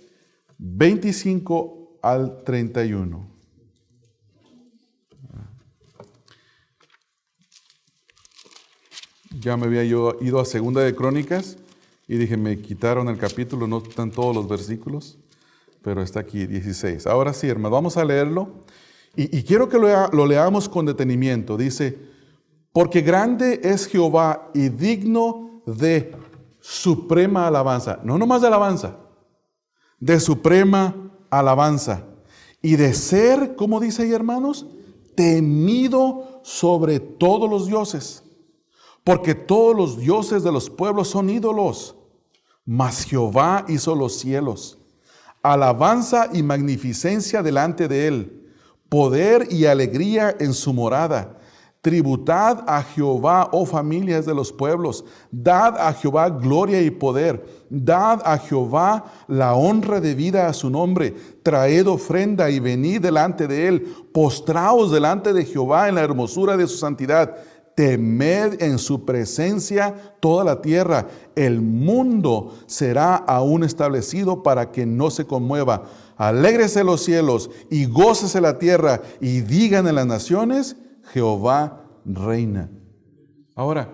25 al 31. Ya me había ido a Segunda de Crónicas y dije, me quitaron el capítulo, no están todos los versículos, pero está aquí 16. Ahora sí, hermanos, vamos a leerlo y quiero que lo leamos con detenimiento. Dice, porque grande es Jehová y digno de suprema alabanza. No nomás de alabanza, de suprema alabanza. Y de ser, ¿cómo dice ahí, hermanos? Temido sobre todos los dioses. Porque todos los dioses de los pueblos son ídolos, mas Jehová hizo los cielos. Alabanza y magnificencia delante de él, poder y alegría en su morada. Tributad a Jehová, oh familias de los pueblos, dad a Jehová gloria y poder, dad a Jehová la honra debida a su nombre, traed ofrenda y venid delante de él, postraos delante de Jehová en la hermosura de su santidad. Temed en su presencia toda la tierra. El mundo será aún establecido para que no se conmueva. Alégrese los cielos y gócese la tierra y digan en las naciones, Jehová reina. Ahora,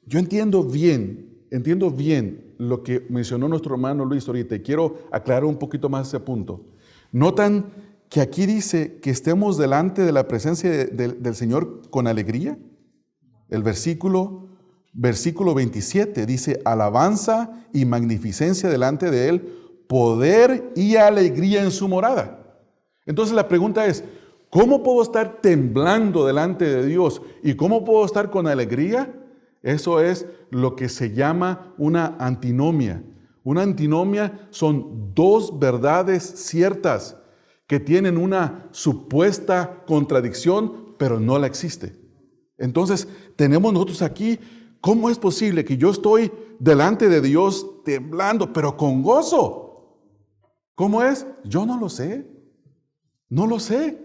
yo entiendo bien lo que mencionó nuestro hermano Luis ahorita y quiero aclarar un poquito más ese punto. Notan que aquí dice que estemos delante de la presencia del Señor con alegría. El versículo 27 dice, alabanza y magnificencia delante de él, poder y alegría en su morada. Entonces la pregunta es, ¿cómo puedo estar temblando delante de Dios? ¿Y cómo puedo estar con alegría? Eso es lo que se llama una antinomia. Una antinomia son dos verdades ciertas que tienen una supuesta contradicción, pero no la existe. Entonces, tenemos nosotros aquí, ¿cómo es posible que yo estoy delante de Dios temblando, pero con gozo? ¿Cómo es? Yo no lo sé. No lo sé,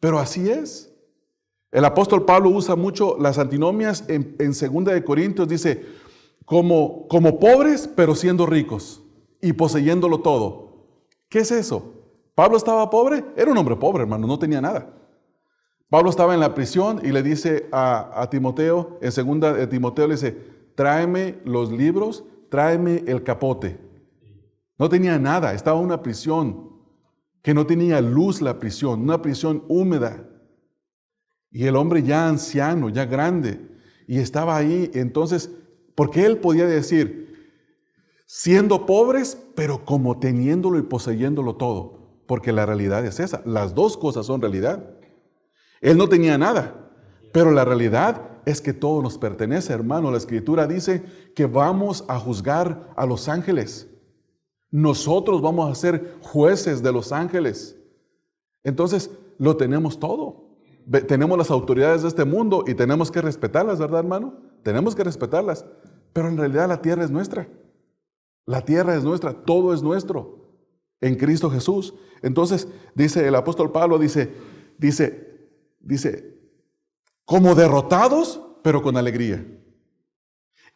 pero así es. El apóstol Pablo usa mucho las antinomias en 2 de Corintios, dice, como pobres, pero siendo ricos y poseyéndolo todo. ¿Qué es eso? ¿Pablo estaba pobre? Era un hombre pobre, hermano, no tenía nada. Pablo estaba en la prisión y le dice a Timoteo, en 2 de Timoteo le dice, tráeme los libros, tráeme el capote. No tenía nada, estaba en una prisión que no tenía luz la prisión, una prisión húmeda. Y el hombre ya anciano, ya grande, y estaba ahí. Entonces, porque él podía decir, siendo pobres, pero como teniéndolo y poseyéndolo todo, porque la realidad es esa, las dos cosas son realidad. Él no tenía nada, pero la realidad es que todo nos pertenece, hermano. La Escritura dice que vamos a juzgar a los ángeles. Nosotros vamos a ser jueces de los ángeles. Entonces, lo tenemos todo. Tenemos las autoridades de este mundo y tenemos que respetarlas, ¿verdad, hermano? Tenemos que respetarlas. Pero en realidad la tierra es nuestra. La tierra es nuestra, todo es nuestro en Cristo Jesús. Entonces, dice el apóstol Pablo, dice, como derrotados, pero con alegría.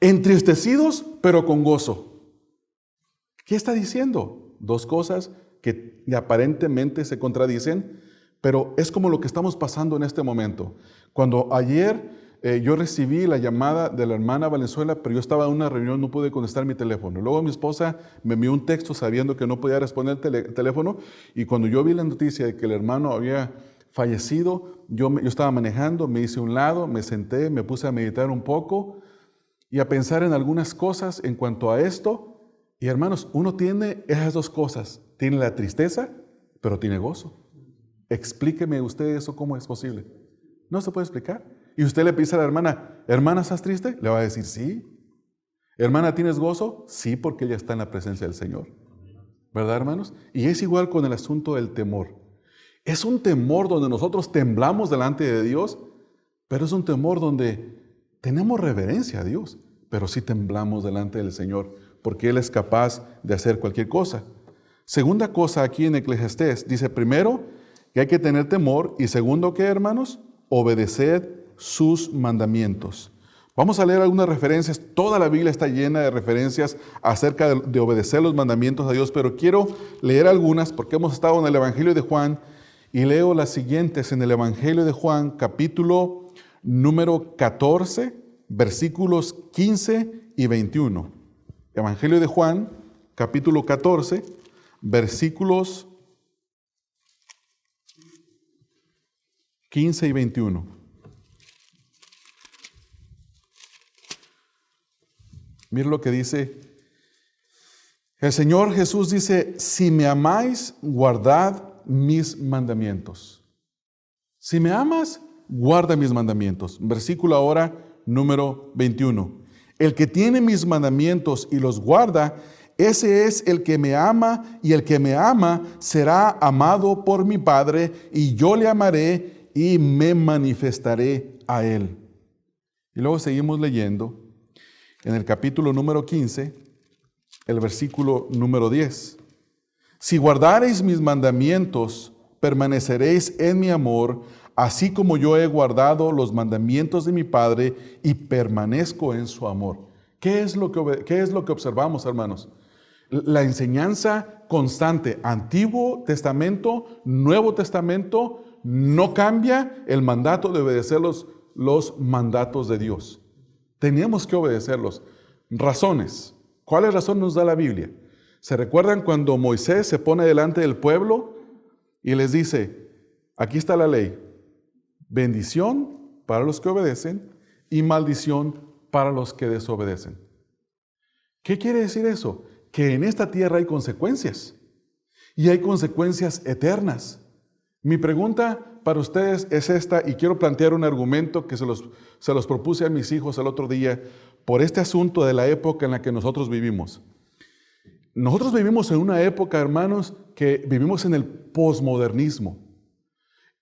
Entristecidos, pero con gozo. ¿Qué está diciendo? Dos cosas que aparentemente se contradicen, pero es como lo que estamos pasando en este momento. Cuando ayer yo recibí la llamada de la hermana Valenzuela, pero yo estaba en una reunión, no pude contestar mi teléfono. Luego mi esposa me envió un texto sabiendo que no podía responder el teléfono, y cuando yo vi la noticia de que el hermano había fallecido, yo estaba manejando, me hice a un lado, me senté, me puse a meditar un poco y a pensar en algunas cosas en cuanto a esto. Y hermanos, uno tiene esas dos cosas, tiene la tristeza, pero tiene gozo. Explíqueme usted eso, ¿cómo es posible? No se puede explicar. Y usted le dice a la hermana, ¿estás triste? Le va a decir, sí. Hermana, ¿tienes gozo? Sí, porque ella está en la presencia del Señor. ¿Verdad, hermanos? Y es igual con el asunto del temor. Es un temor donde nosotros temblamos delante de Dios, pero es un temor donde tenemos reverencia a Dios, pero sí temblamos delante del Señor, porque Él es capaz de hacer cualquier cosa. Segunda cosa aquí en Eclesiastés, dice primero que hay que tener temor, y segundo, ¿qué, hermanos? Obedeced sus mandamientos. Vamos a leer algunas referencias. Toda la Biblia está llena de referencias acerca de obedecer los mandamientos a Dios, pero quiero leer algunas porque hemos estado en el Evangelio de Juan, y leo las siguientes en el Evangelio de Juan, capítulo número 14, versículos 15 y 21. Evangelio de Juan, capítulo 14, versículos 15 y 21. Mira lo que dice. El Señor Jesús dice, si me amáis, guardad mis mandamientos. Si me amas, guarda mis mandamientos. Versículo ahora número 21. El que tiene mis mandamientos y los guarda, ese es el que me ama, y el que me ama será amado por mi Padre, y yo le amaré y me manifestaré a él. Y luego seguimos leyendo en el capítulo número 15, el versículo número 10. Si guardareis mis mandamientos, permaneceréis en mi amor, así como yo he guardado los mandamientos de mi Padre y permanezco en su amor. ¿Qué es lo que observamos, hermanos? La enseñanza constante, Antiguo Testamento, Nuevo Testamento, no cambia el mandato de obedecer los mandatos de Dios. Tenemos que obedecerlos. Razones. ¿Cuáles razones nos da la Biblia? ¿Se recuerdan cuando Moisés se pone delante del pueblo y les dice, aquí está la ley, bendición para los que obedecen y maldición para los que desobedecen? ¿Qué quiere decir eso? Que en esta tierra hay consecuencias, y hay consecuencias eternas. Mi pregunta para ustedes es esta, y quiero plantear un argumento que se los propuse a mis hijos el otro día por este asunto de la época en la que nosotros vivimos. nosotros vivimos en una época, hermanos, que vivimos en el posmodernismo.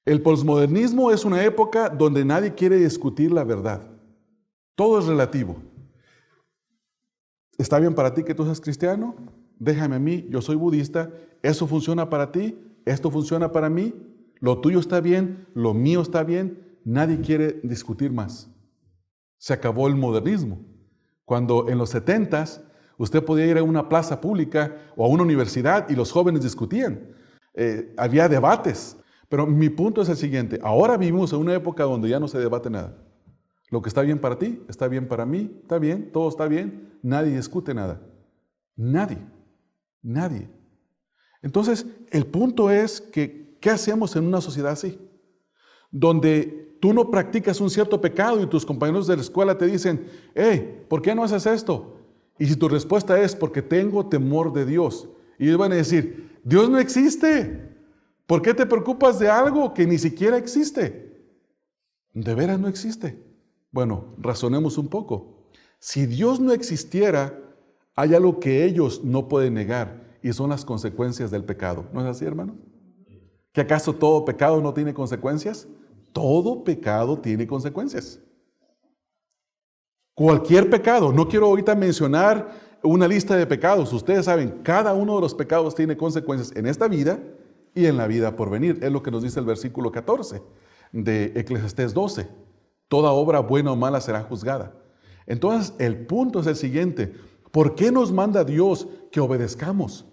El posmodernismo es una época donde nadie quiere discutir la verdad. Todo es relativo. ¿Está bien para ti que tú seas cristiano? Déjame a mí, yo soy budista. ¿Eso funciona para ti? ¿Esto funciona para mí? ¿Lo tuyo está bien? ¿Lo mío está bien? Nadie quiere discutir más. Se acabó el modernismo. Cuando en los 70s usted podía ir a una plaza pública o a una universidad y los jóvenes discutían. Había debates. Pero mi punto es el siguiente. Ahora vivimos en una época donde ya no se debate nada. Lo que está bien para ti, está bien para mí, está bien, todo está bien. Nadie discute nada. Nadie. Nadie. Entonces, el punto es que, ¿qué hacemos en una sociedad así? Donde tú no practicas un cierto pecado y tus compañeros de la escuela te dicen, hey, ¿por qué no haces esto? Y si tu respuesta es, porque tengo temor de Dios. Y ellos van a decir, Dios no existe. ¿Por qué te preocupas de algo que ni siquiera existe? ¿De veras no existe? Bueno, razonemos un poco. Si Dios no existiera, hay algo que ellos no pueden negar y son las consecuencias del pecado. ¿No es así, hermano? ¿Que acaso todo pecado no tiene consecuencias? Todo pecado tiene consecuencias. Cualquier pecado. No quiero ahorita mencionar una lista de pecados. Ustedes saben, cada uno de los pecados tiene consecuencias en esta vida y en la vida por venir. Es lo que nos dice el versículo 14 de Eclesiastés 12. Toda obra buena o mala será juzgada. Entonces, el punto es el siguiente. ¿Por qué nos manda Dios que obedezcamos?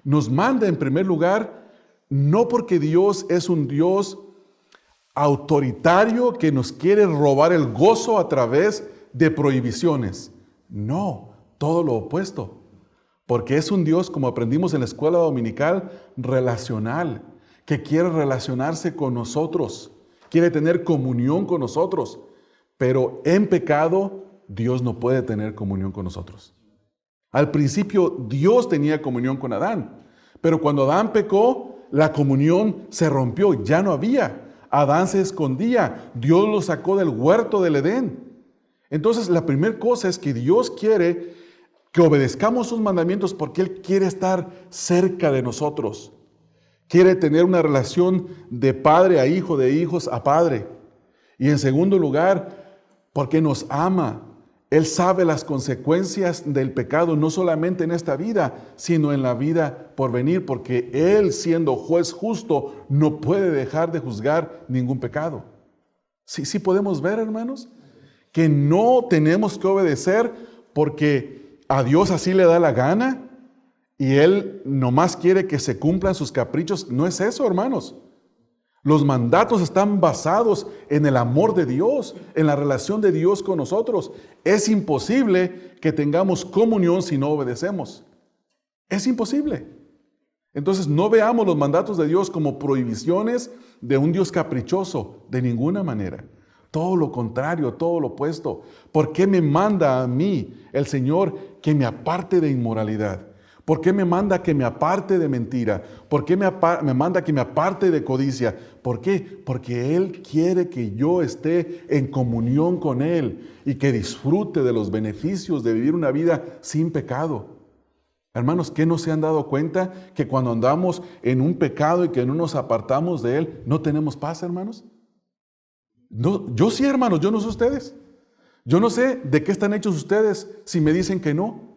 Nos manda en primer lugar, no porque Dios es un Dios autoritario que nos quiere robar el gozo a través de prohibiciones. No, todo lo opuesto. Porque es un Dios, como aprendimos en la escuela dominical, relacional, que quiere relacionarse con nosotros, quiere tener comunión con nosotros. Pero en pecado, Dios no puede tener comunión con nosotros. Al principio, Dios tenía comunión con Adán, pero cuando Adán pecó, la comunión se rompió, ya no había. Adán se escondía, Dios lo sacó del huerto del Edén. Entonces, la primera cosa es que Dios quiere que obedezcamos sus mandamientos porque Él quiere estar cerca de nosotros. Quiere tener una relación de padre a hijo, de hijos a padre. Y en segundo lugar, porque nos ama. Él sabe las consecuencias del pecado, no solamente en esta vida, sino en la vida por venir, porque Él, siendo juez justo, no puede dejar de juzgar ningún pecado. Sí podemos ver, hermanos, que no tenemos que obedecer porque a Dios así le da la gana y Él nomás quiere que se cumplan sus caprichos. No es eso, hermanos. Los mandatos están basados en el amor de Dios, en la relación de Dios con nosotros. Es imposible que tengamos comunión si no obedecemos. Es imposible. Entonces no veamos los mandatos de Dios como prohibiciones de un Dios caprichoso, de ninguna manera. Todo lo contrario, todo lo opuesto. ¿Por qué me manda a mí el Señor que me aparte de inmoralidad? ¿Por qué me manda que me aparte de mentira? ¿Por qué me manda que me aparte de codicia? ¿Por qué? Porque Él quiere que yo esté en comunión con Él y que disfrute de los beneficios de vivir una vida sin pecado. Hermanos, ¿qué no se han dado cuenta que cuando andamos en un pecado y que no nos apartamos de Él, no tenemos paz, hermanos? No, yo sí, hermanos, yo no sé ustedes. Yo no sé de qué están hechos ustedes si me dicen que no.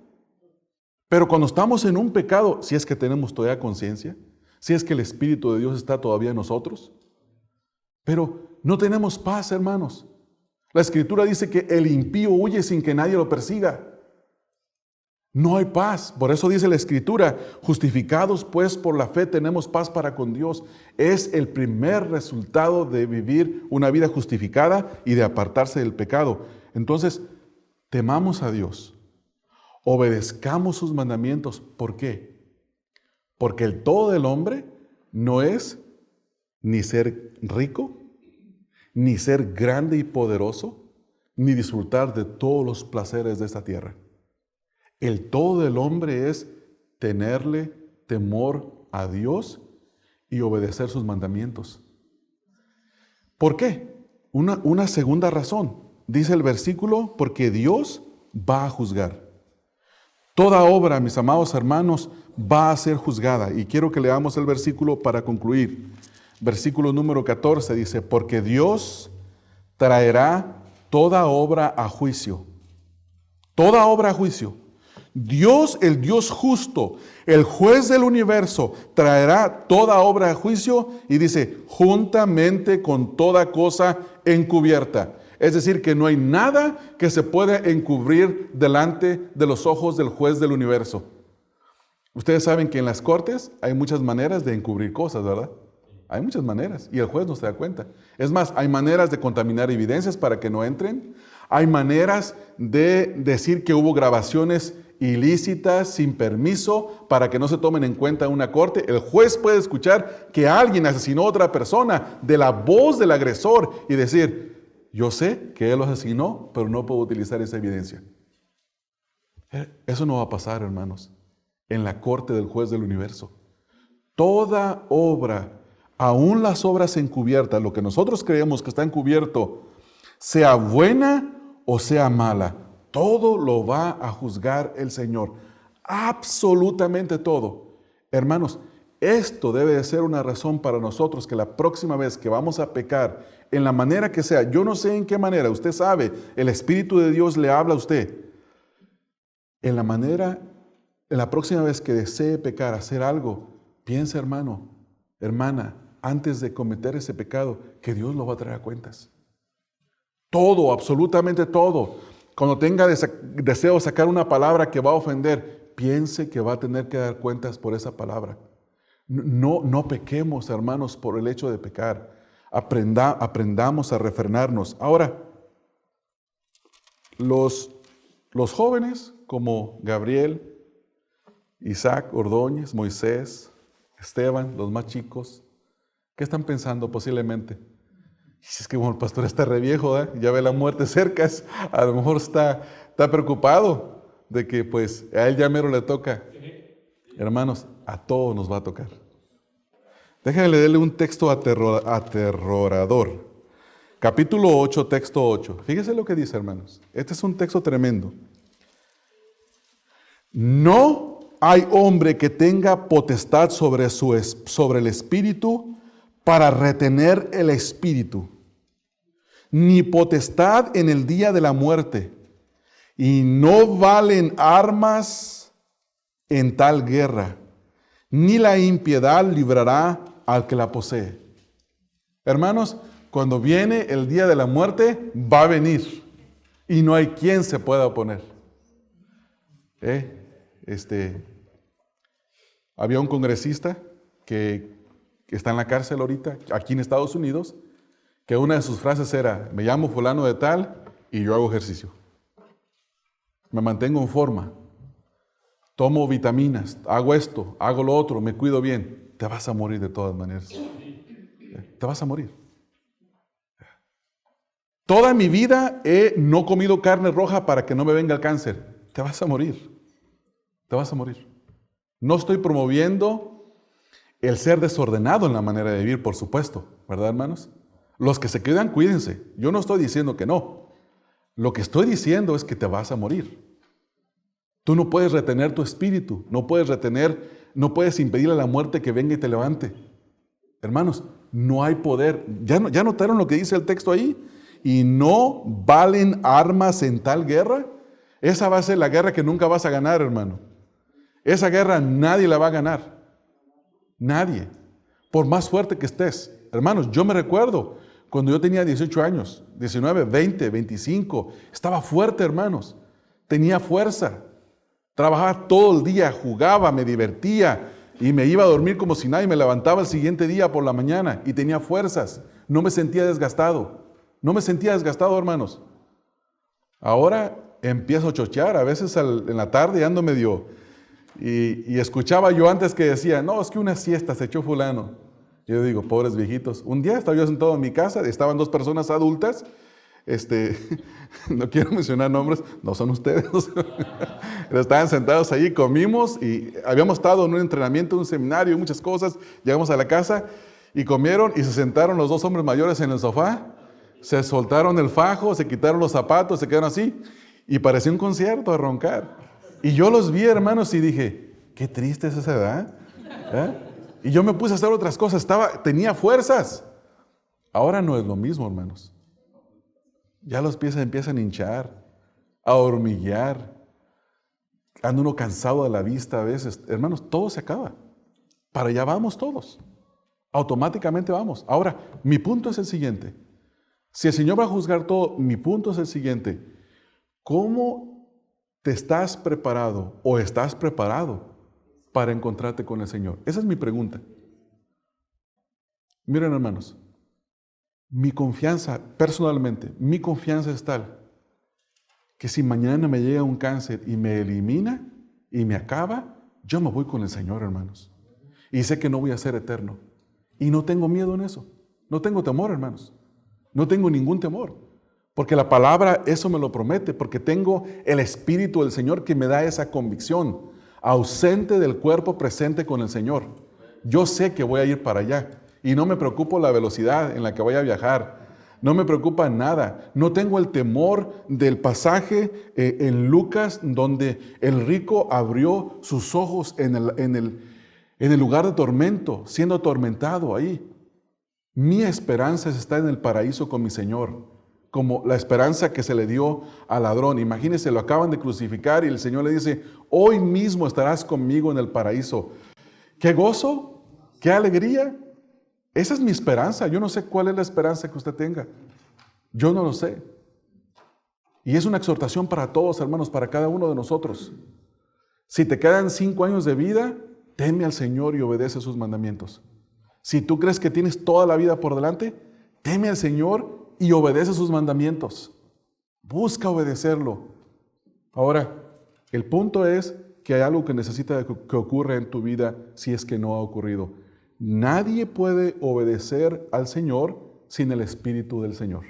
Pero cuando estamos en un pecado, si es que tenemos todavía conciencia, si es que el Espíritu de Dios está todavía en nosotros, pero no tenemos paz, hermanos. La Escritura dice que el impío huye sin que nadie lo persiga. No hay paz. Por eso dice la Escritura, justificados pues por la fe tenemos paz para con Dios. Es el primer resultado de vivir una vida justificada y de apartarse del pecado. Entonces, temamos a Dios. Obedezcamos sus mandamientos. ¿Por qué? Porque el todo del hombre no es ni ser rico, ni ser grande y poderoso, ni disfrutar de todos los placeres de esta tierra. El todo del hombre es tenerle temor a Dios y obedecer sus mandamientos. ¿Por qué? Una segunda razón. Dice el versículo, porque Dios va a juzgar. Toda obra, mis amados hermanos, va a ser juzgada. Y quiero que leamos el versículo para concluir. Versículo número 14 dice, porque Dios traerá toda obra a juicio. Toda obra a juicio. Dios, el Dios justo, el juez del universo, traerá toda obra a juicio y dice, juntamente con toda cosa encubierta. Es decir, que no hay nada que se pueda encubrir delante de los ojos del juez del universo. Ustedes saben que en las cortes hay muchas maneras de encubrir cosas, ¿verdad? Hay muchas maneras y el juez no se da cuenta. Es más, hay maneras de contaminar evidencias para que no entren. Hay maneras de decir que hubo grabaciones ilícitas, sin permiso, para que no se tomen en cuenta en una corte. El juez puede escuchar que alguien asesinó a otra persona de la voz del agresor y decir, yo sé que él lo asesinó, pero no puedo utilizar esa evidencia. Eso no va a pasar, hermanos, en la corte del juez del universo. Toda obra, aún las obras encubiertas, lo que nosotros creemos que está encubierto, sea buena o sea mala, todo lo va a juzgar el Señor. Absolutamente todo. Hermanos, esto debe de ser una razón para nosotros que la próxima vez que vamos a pecar, en la manera que sea, yo no sé en qué manera, usted sabe, el Espíritu de Dios le habla a usted. En la próxima vez que desee pecar, hacer algo, piense, hermano, hermana, antes de cometer ese pecado, que Dios lo va a traer a cuentas. Todo, absolutamente todo. Cuando tenga deseo de sacar una palabra que va a ofender, piense que va a tener que dar cuentas por esa palabra. No pequemos, hermanos, por el hecho de pecar. Aprendamos a refrenarnos. Ahora, los jóvenes como Gabriel, Isaac Ordóñez, Moisés, Esteban, los más chicos, ¿qué están pensando posiblemente? Es que bueno, el pastor está re viejo, ¿eh? Ya ve la muerte cerca, a lo mejor está preocupado de que pues a él ya mero le toca. Hermanos, a todos nos va a tocar. Déjenle darle un texto aterrador. Capítulo 8, texto 8. Fíjense lo que dice, hermanos. Este es un texto tremendo. No hay hombre que tenga potestad sobre el espíritu para retener el espíritu, ni potestad en el día de la muerte, y no valen armas en tal guerra, ni la impiedad librará al que la posee. Hermanos, cuando viene el día de la muerte, va a venir, y no hay quien se pueda oponer. Había un congresista que está en la cárcel ahorita, aquí en Estados Unidos, que una de sus frases era, me llamo fulano de tal y yo hago ejercicio. Me mantengo en forma, tomo vitaminas, hago esto, hago lo otro, me cuido bien. Te vas a morir de todas maneras. Te vas a morir. Toda mi vida he no comido carne roja para que no me venga el cáncer. Te vas a morir. Te vas a morir. No estoy promoviendo el ser desordenado en la manera de vivir, por supuesto, ¿verdad, hermanos? Los que se quedan, cuídense. Yo no estoy diciendo que no. Lo que estoy diciendo es que te vas a morir. Tú no puedes retener tu espíritu, no puedes impedir a la muerte que venga y te levante. Hermanos, no hay poder. ¿Ya notaron lo que dice el texto ahí? Y no valen armas en tal guerra. Esa va a ser la guerra que nunca vas a ganar, hermano. Esa guerra nadie la va a ganar. Nadie. Por más fuerte que estés. Hermanos, yo me recuerdo cuando yo tenía 18 años, 19, 20, 25. Estaba fuerte, hermanos. Tenía fuerza. Trabajaba todo el día, jugaba, me divertía y me iba a dormir como si nadie. Me levantaba el siguiente día por la mañana y tenía fuerzas. No me sentía desgastado. No me sentía desgastado, hermanos. Ahora empiezo a chochear. A veces en la tarde ando medio... Y escuchaba yo antes que decía, no, es que una siesta se echó fulano. Yo digo, pobres viejitos. Un día estaba yo sentado en mi casa, estaban dos personas adultas. No quiero mencionar nombres, no son ustedes. Estaban sentados ahí, comimos y habíamos estado en un entrenamiento, un seminario, muchas cosas. Llegamos a la casa y comieron y se sentaron los dos hombres mayores en el sofá. Se soltaron el fajo, se quitaron los zapatos, se quedaron así y parecía un concierto a roncar. Y yo los vi, hermanos, y dije, qué triste es esa edad. Y yo me puse a hacer otras cosas, tenía fuerzas. Ahora no es lo mismo, hermanos. Ya los pies se empiezan a hinchar, a hormiguear. Anda uno cansado de la vista a veces. Hermanos, todo se acaba. Para allá vamos todos. Automáticamente vamos. Ahora, mi punto es el siguiente. Si el Señor va a juzgar todo, mi punto es el siguiente. ¿Cómo te estás preparado o estás preparado para encontrarte con el Señor? Esa es mi pregunta. Miren, hermanos, mi confianza, personalmente, mi confianza es tal que si mañana me llega un cáncer y me elimina y me acaba, yo me voy con el Señor, hermanos. Y sé que no voy a ser eterno. Y no tengo miedo en eso. No tengo temor, hermanos. No tengo ningún temor. Porque la palabra eso me lo promete. Porque tengo el Espíritu del Señor que me da esa convicción. Ausente del cuerpo, presente con el Señor. Yo sé que voy a ir para allá. Y no me preocupo la velocidad en la que voy a viajar. No me preocupa nada. No tengo el temor del pasaje en Lucas donde el rico abrió sus ojos en el lugar de tormento, siendo atormentado ahí. Mi esperanza está en el paraíso con mi Señor, como la esperanza que se le dio al ladrón. Imagínense, lo acaban de crucificar y el Señor le dice, hoy mismo estarás conmigo en el paraíso. ¡Qué gozo! ¡Qué alegría! Esa es mi esperanza. Yo no sé cuál es la esperanza que usted tenga. Yo no lo sé. Y es una exhortación para todos, hermanos, para cada uno de nosotros. Si te quedan 5 años de vida, teme al Señor y obedece sus mandamientos. Si tú crees que tienes toda la vida por delante, teme al Señor y obedece sus mandamientos. Busca obedecerlo. Ahora, el punto es que hay algo que necesita que ocurra en tu vida si es que no ha ocurrido. Nadie puede obedecer al Señor sin el Espíritu del Señor.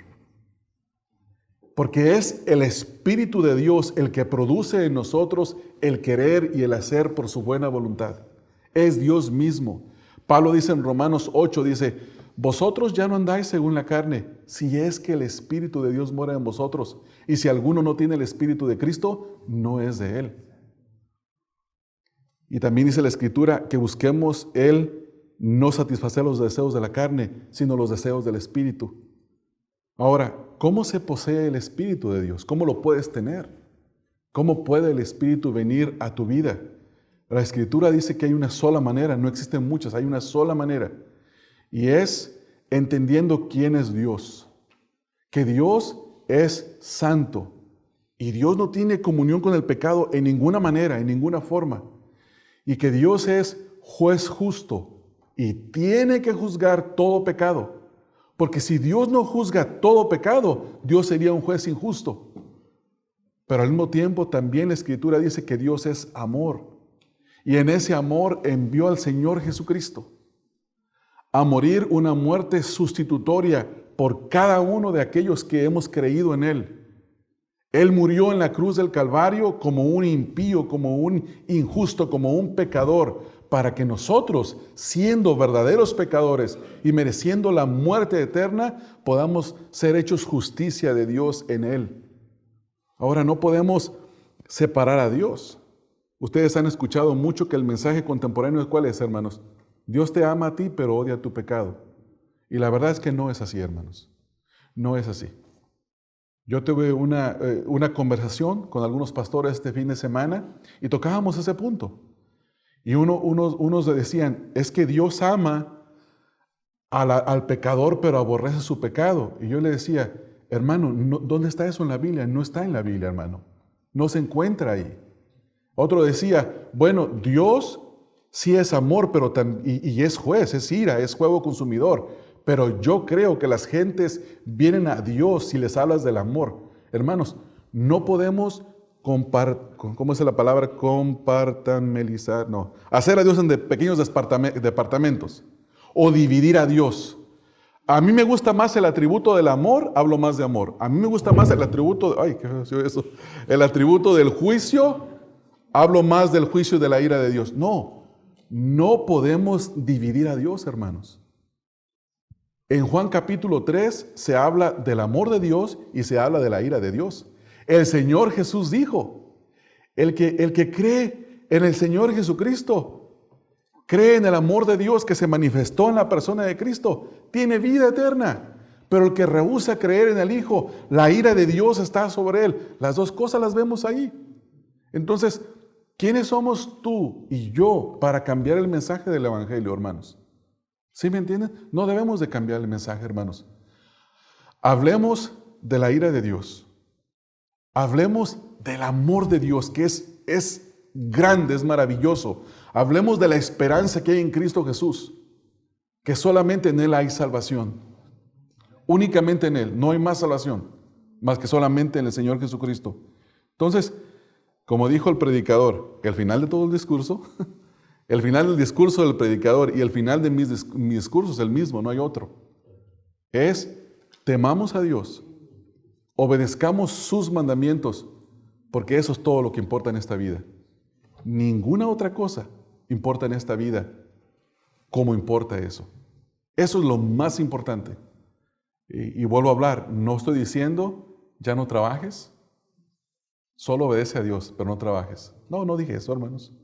Porque es el Espíritu de Dios el que produce en nosotros el querer y el hacer por su buena voluntad. Es Dios mismo. Pablo dice en Romanos 8, dice, vosotros ya no andáis según la carne, si es que el Espíritu de Dios mora en vosotros. Y si alguno no tiene el Espíritu de Cristo, no es de Él. Y también dice la Escritura que busquemos el no satisfacer los deseos de la carne, sino los deseos del Espíritu. Ahora, ¿cómo se posee el Espíritu de Dios? ¿Cómo lo puedes tener? ¿Cómo puede el Espíritu venir a tu vida? La Escritura dice que hay una sola manera, no existen muchas, hay una sola manera. Y es entendiendo quién es Dios. Que Dios es santo. Y Dios no tiene comunión con el pecado en ninguna manera, en ninguna forma. Y que Dios es juez justo y tiene que juzgar todo pecado. Porque si Dios no juzga todo pecado, Dios sería un juez injusto. Pero al mismo tiempo también la Escritura dice que Dios es amor. Y en ese amor envió al Señor Jesucristo a morir una muerte sustitutoria por cada uno de aquellos que hemos creído en Él. Él murió en la cruz del Calvario como un impío, como un injusto, como un pecador, para que nosotros, siendo verdaderos pecadores y mereciendo la muerte eterna, podamos ser hechos justicia de Dios en Él. Ahora, no podemos separar a Dios. Ustedes han escuchado mucho que el mensaje contemporáneo, ¿cuál es, hermanos? Dios te ama a ti, pero odia tu pecado. Y la verdad es que no es así, hermanos. No es así. Yo tuve una conversación con algunos pastores este fin de semana y tocábamos ese punto. Y unos decían, es que Dios ama al pecador, pero aborrece su pecado. Y yo le decía, hermano, ¿dónde está eso en la Biblia? No está en la Biblia, hermano. No se encuentra ahí. Otro decía, bueno, Dios sí es amor, pero y es juez, es ira, es fuego consumidor. Pero yo creo que las gentes vienen a Dios si les hablas del amor. Hermanos, no podemos ¿cómo es la palabra? Compartamelizar, no. Hacer a Dios en pequeños departamentos. O dividir a Dios. A mí me gusta más el atributo del amor, hablo más de amor. A mí me gusta más el atributo, el atributo del juicio, hablo más del juicio y de la ira de Dios. No podemos dividir a Dios, hermanos. En Juan capítulo 3 se habla del amor de Dios y se habla de la ira de Dios. El Señor Jesús dijo, El que cree en el Señor Jesucristo, cree en el amor de Dios que se manifestó en la persona de Cristo, tiene vida eterna. Pero el que rehúsa creer en el Hijo, la ira de Dios está sobre él. Las dos cosas las vemos ahí. Entonces, ¿quiénes somos tú y yo para cambiar el mensaje del Evangelio, hermanos? ¿Sí me entienden? No debemos de cambiar el mensaje, hermanos. Hablemos de la ira de Dios. Hablemos del amor de Dios, que es grande, es maravilloso. Hablemos de la esperanza que hay en Cristo Jesús, que solamente en Él hay salvación. Únicamente en Él, no hay más salvación, más que solamente en el Señor Jesucristo. Entonces, como dijo el predicador, el final de todo el discurso, el final del discurso del predicador y el final de mi discurso es el mismo, no hay otro. Es, temamos a Dios, obedezcamos sus mandamientos, porque eso es todo lo que importa en esta vida. Ninguna otra cosa importa en esta vida como importa eso. Eso es lo más importante. Y vuelvo a hablar, no estoy diciendo, ya no trabajes, solo obedece a Dios, pero no trabajes. No dije eso, hermanos.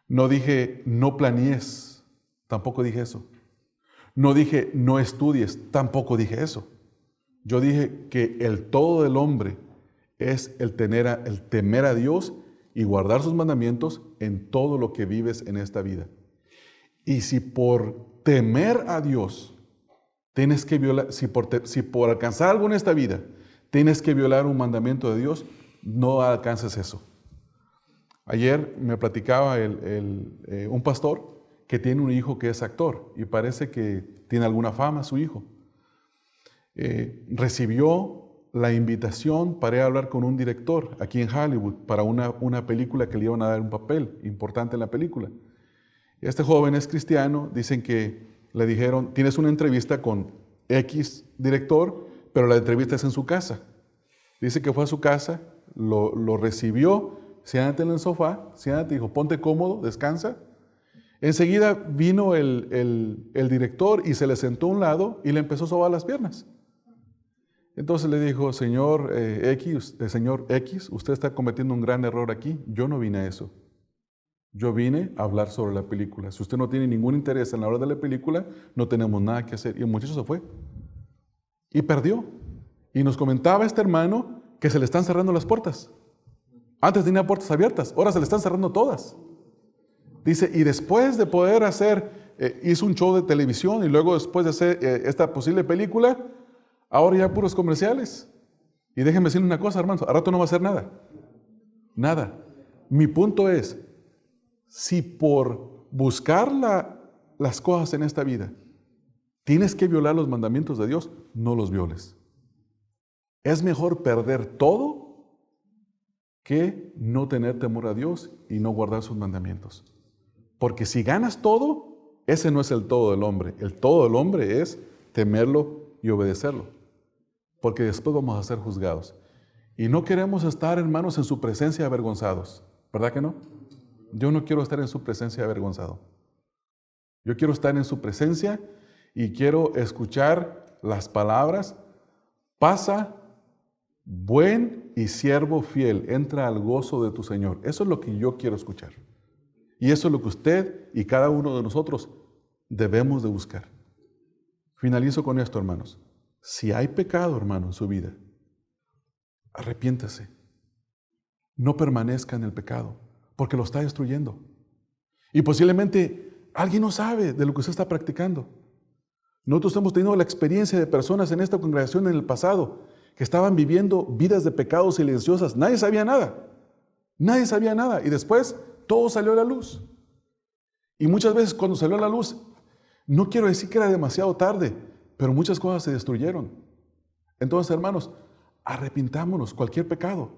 No dije, no planees, tampoco dije eso. No dije, no estudies, tampoco dije eso. Yo dije que el todo del hombre es el temer a Dios y guardar sus mandamientos en todo lo que vives en esta vida. Y si por temer a Dios tienes que violar, si por alcanzar algo en esta vida tienes que violar un mandamiento de Dios, no alcances eso. Ayer me platicaba un pastor que tiene un hijo que es actor y parece que tiene alguna fama su hijo. Recibió la invitación para ir a hablar con un director aquí en Hollywood para una película que le iban a dar un papel importante en la película. Este joven es cristiano, dicen que le dijeron, tienes una entrevista con X director, pero la entrevista es en su casa. Dice que fue a su casa, lo recibió, siéntate en el sofá, siéntate, dijo, ponte cómodo, descansa. Enseguida vino el director y se le sentó a un lado y le empezó a sobar las piernas. Entonces le dijo, señor X, usted está cometiendo un gran error aquí, yo no vine a eso. Yo vine a hablar sobre la película. Si usted no tiene ningún interés en la hora de la película, no tenemos nada que hacer. Y el muchacho se fue. Y perdió. Y nos comentaba este hermano que se le están cerrando las puertas. Antes tenía puertas abiertas, ahora se le están cerrando todas. Dice, y después de poder hizo un show de televisión y luego después de hacer esta posible película, ahora ya puros comerciales. Y déjenme decirle una cosa, hermanos, a rato no va a hacer nada. Nada. Mi punto es, si por buscar las cosas en esta vida tienes que violar los mandamientos de Dios, no los violes. Es mejor perder todo que no tener temor a Dios y no guardar sus mandamientos. Porque si ganas todo, ese no es el todo del hombre. El todo del hombre es temerlo y obedecerlo. Porque después vamos a ser juzgados. Y no queremos estar, hermanos, en su presencia avergonzados. ¿Verdad que no? Yo no quiero estar en su presencia avergonzado. Yo quiero estar en su presencia y quiero escuchar las palabras, pasa, buen y siervo fiel, entra al gozo de tu Señor. Eso es lo que yo quiero escuchar. Y eso es lo que usted y cada uno de nosotros debemos de buscar. Finalizo con esto, hermanos. Si hay pecado, hermano, en su vida, arrepiéntase. No permanezca en el pecado, porque lo está destruyendo. Y posiblemente alguien no sabe de lo que usted está practicando. Nosotros hemos tenido la experiencia de personas en esta congregación en el pasado que estaban viviendo vidas de pecado silenciosas. Nadie sabía nada. Nadie sabía nada. Y después todo salió a la luz. Y muchas veces cuando salió a la luz, no quiero decir que era demasiado tarde, pero muchas cosas se destruyeron. Entonces, hermanos, arrepintámonos cualquier pecado.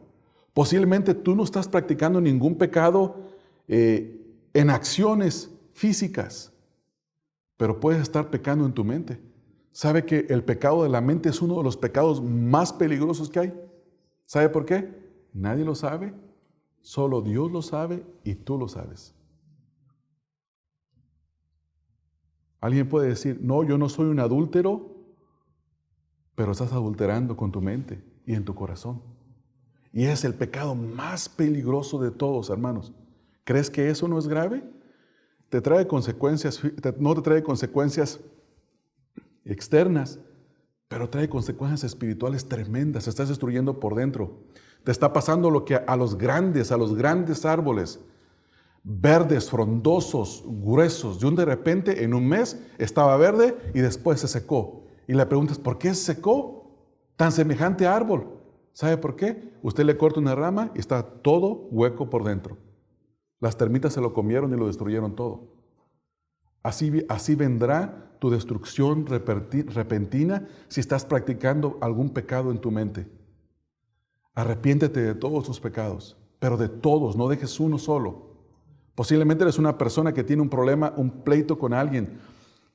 Posiblemente tú no estás practicando ningún pecado en acciones físicas, pero puedes estar pecando en tu mente. ¿Sabe que el pecado de la mente es uno de los pecados más peligrosos que hay? ¿Sabe por qué? Nadie lo sabe, solo Dios lo sabe y tú lo sabes. Alguien puede decir, no, yo no soy un adúltero, pero estás adulterando con tu mente y en tu corazón. Y es el pecado más peligroso de todos, hermanos. ¿Crees que eso no es grave? Te trae consecuencias, no te trae consecuencias externas, pero trae consecuencias espirituales tremendas. Se estás destruyendo por dentro. Te está pasando lo que a los grandes árboles, verdes, frondosos, gruesos, de repente en un mes estaba verde y después se secó. Y la pregunta es, ¿por qué se secó tan semejante árbol? ¿Sabe por qué? Usted le corta una rama y está todo hueco por dentro. Las termitas se lo comieron y lo destruyeron todo. Así vendrá tu destrucción repentina si estás practicando algún pecado en tu mente. Arrepiéntete de todos tus pecados, pero de todos, no dejes uno solo. Posiblemente eres una persona que tiene un problema, un pleito con alguien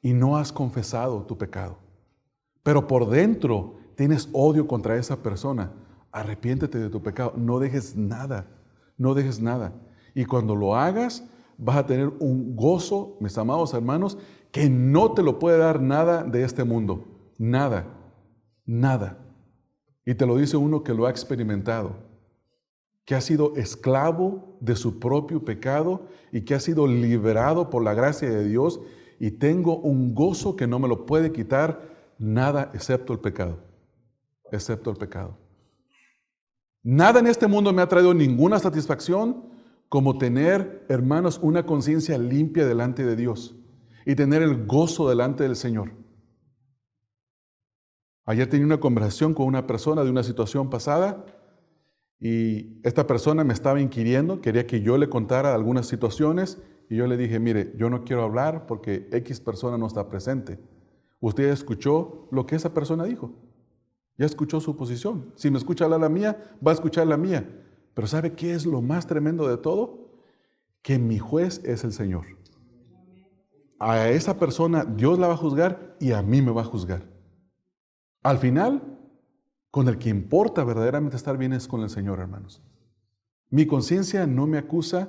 y no has confesado tu pecado. Pero por dentro tienes odio contra esa persona. Arrepiéntete de tu pecado, no dejes nada, no dejes nada. Y cuando lo hagas, vas a tener un gozo, mis amados hermanos, que no te lo puede dar nada de este mundo. Nada, nada. Y te lo dice uno que lo ha experimentado, que ha sido esclavo de su propio pecado y que ha sido liberado por la gracia de Dios, y tengo un gozo que no me lo puede quitar nada excepto el pecado. Excepto el pecado. Nada en este mundo me ha traído ninguna satisfacción como tener, hermanos, una conciencia limpia delante de Dios y tener el gozo delante del Señor. Ayer tenía una conversación con una persona de una situación pasada y esta persona me estaba inquiriendo, quería que yo le contara algunas situaciones y yo le dije, mire, yo no quiero hablar porque X persona no está presente. Usted escuchó lo que esa persona dijo. Ya escuchó su posición. Si me escucha la mía, va a escuchar la mía. Pero ¿sabe qué es lo más tremendo de todo? Que mi juez es el Señor. A esa persona Dios la va a juzgar y a mí me va a juzgar. Al final, con el que importa verdaderamente estar bien es con el Señor, hermanos. Mi conciencia no me acusa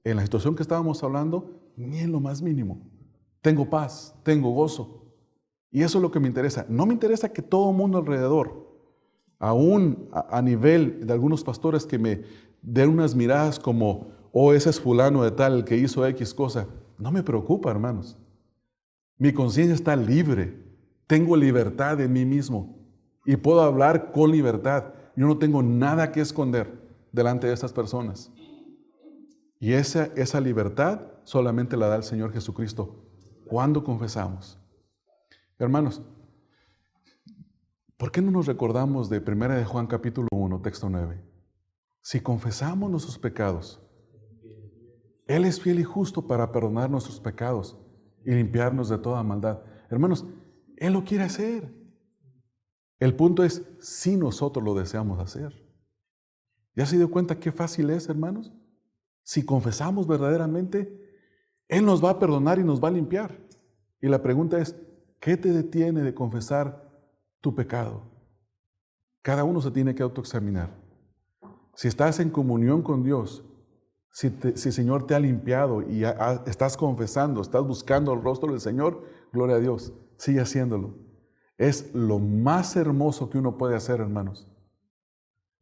en la situación que estábamos hablando, ni en lo más mínimo. Tengo paz, tengo gozo. Y eso es lo que me interesa. No me interesa que todo el mundo alrededor, aún a nivel de algunos pastores que me den unas miradas como, oh, ese es fulano de tal, el que hizo X cosa. No me preocupa, hermanos. Mi conciencia está libre. Tengo libertad en mí mismo. Y puedo hablar con libertad. Yo no tengo nada que esconder delante de estas personas. Y esa libertad solamente la da el Señor Jesucristo cuando confesamos. Hermanos, ¿por qué no nos recordamos de 1 de Juan capítulo 1, texto 9? Si confesamos nuestros pecados, Él es fiel y justo para perdonar nuestros pecados y limpiarnos de toda maldad. Hermanos, Él lo quiere hacer. El punto es si nosotros lo deseamos hacer. ¿Ya se dio cuenta qué fácil es, hermanos? Si confesamos verdaderamente, Él nos va a perdonar y nos va a limpiar. Y la pregunta es, ¿qué te detiene de confesar tu pecado? Cada uno se tiene que autoexaminar. Si estás en comunión con Dios, si el Señor te ha limpiado y estás confesando, estás buscando el rostro del Señor, gloria a Dios, sigue haciéndolo. Es lo más hermoso que uno puede hacer, hermanos.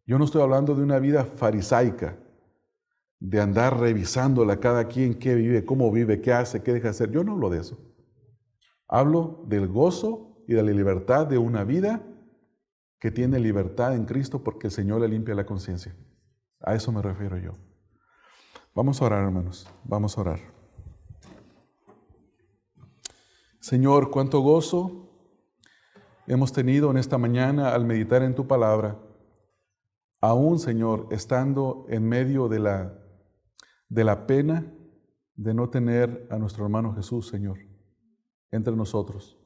Yo no estoy hablando de una vida farisaica, de andar revisándola a cada quien qué vive, cómo vive, qué hace, qué deja de hacer. Yo no hablo de eso. Hablo del gozo y de la libertad de una vida que tiene libertad en Cristo porque el Señor le limpia la conciencia. A eso me refiero yo. Vamos a orar, hermanos. Vamos a orar. Señor, cuánto gozo hemos tenido en esta mañana al meditar en tu palabra. Aún, Señor, estando en medio de la pena de no tener a nuestro hermano Jesús, Señor, entre nosotros.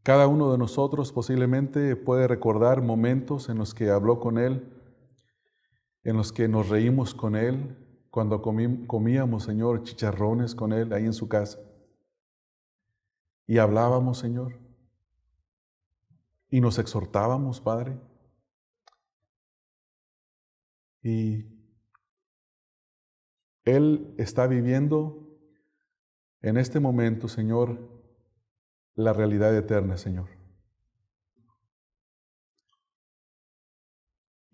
Cada uno de nosotros posiblemente puede recordar momentos en los que habló con Él, en los que nos reímos con Él, cuando comíamos, Señor, chicharrones con Él ahí en su casa. Y hablábamos, Señor, y nos exhortábamos, Padre. Y Él está viviendo en este momento, Señor, la realidad eterna, Señor.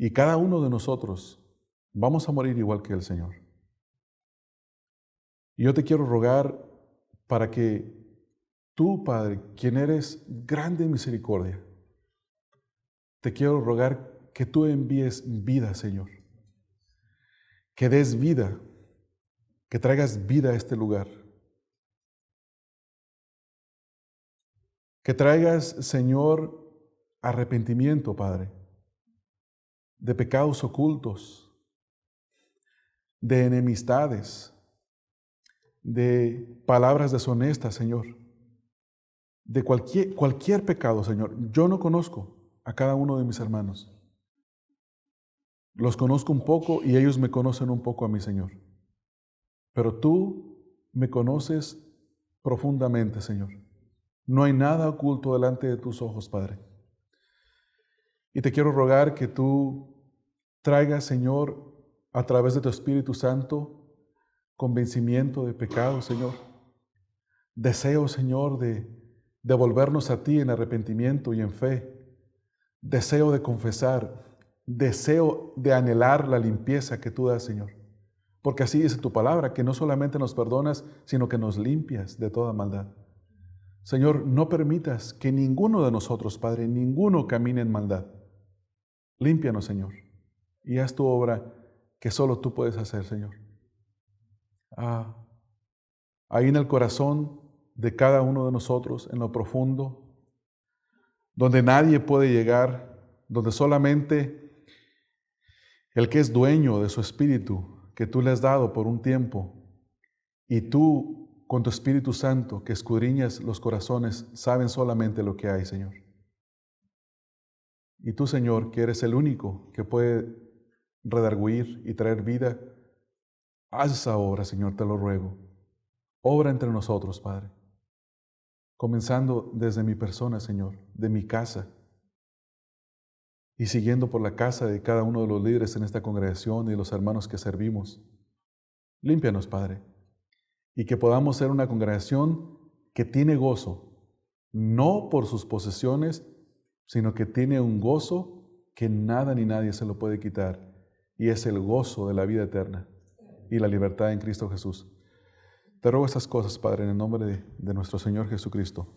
Y cada uno de nosotros vamos a morir igual que el Señor. Y yo te quiero rogar para que tú, Padre, quien eres grande en misericordia, te quiero rogar que tú envíes vida, Señor. Que des vida, que traigas vida a este lugar. Que traigas, Señor, arrepentimiento, Padre, de pecados ocultos, de enemistades, de palabras deshonestas, Señor, de cualquier pecado, Señor. Yo no conozco a cada uno de mis hermanos. Los conozco un poco y ellos me conocen un poco a mí, Señor. Pero tú me conoces profundamente, Señor. No hay nada oculto delante de tus ojos, Padre. Y te quiero rogar que tú traigas, Señor, a través de tu Espíritu Santo, convencimiento de pecado, Señor. Deseo, Señor, de volvernos a ti en arrepentimiento y en fe. Deseo de confesar. Deseo de anhelar la limpieza que tú das, Señor. Porque así dice tu palabra, que no solamente nos perdonas, sino que nos limpias de toda maldad. Señor, no permitas que ninguno de nosotros, Padre, ninguno camine en maldad. Límpianos, Señor, y haz tu obra que solo tú puedes hacer, Señor. Ahí en el corazón de cada uno de nosotros, en lo profundo, donde nadie puede llegar, donde solamente el que es dueño de su espíritu, que tú le has dado por un tiempo, y tú, con tu Espíritu Santo, que escudriñas los corazones, saben solamente lo que hay, Señor. Y tú, Señor, que eres el único que puede redarguir y traer vida, haz esa obra, Señor, te lo ruego. Obra entre nosotros, Padre. Comenzando desde mi persona, Señor, de mi casa, y siguiendo por la casa de cada uno de los líderes en esta congregación y de los hermanos que servimos. Límpianos, Padre, y que podamos ser una congregación que tiene gozo, no por sus posesiones, sino que tiene un gozo que nada ni nadie se lo puede quitar, y es el gozo de la vida eterna y la libertad en Cristo Jesús. Te ruego estas cosas, Padre, en el nombre de nuestro Señor Jesucristo.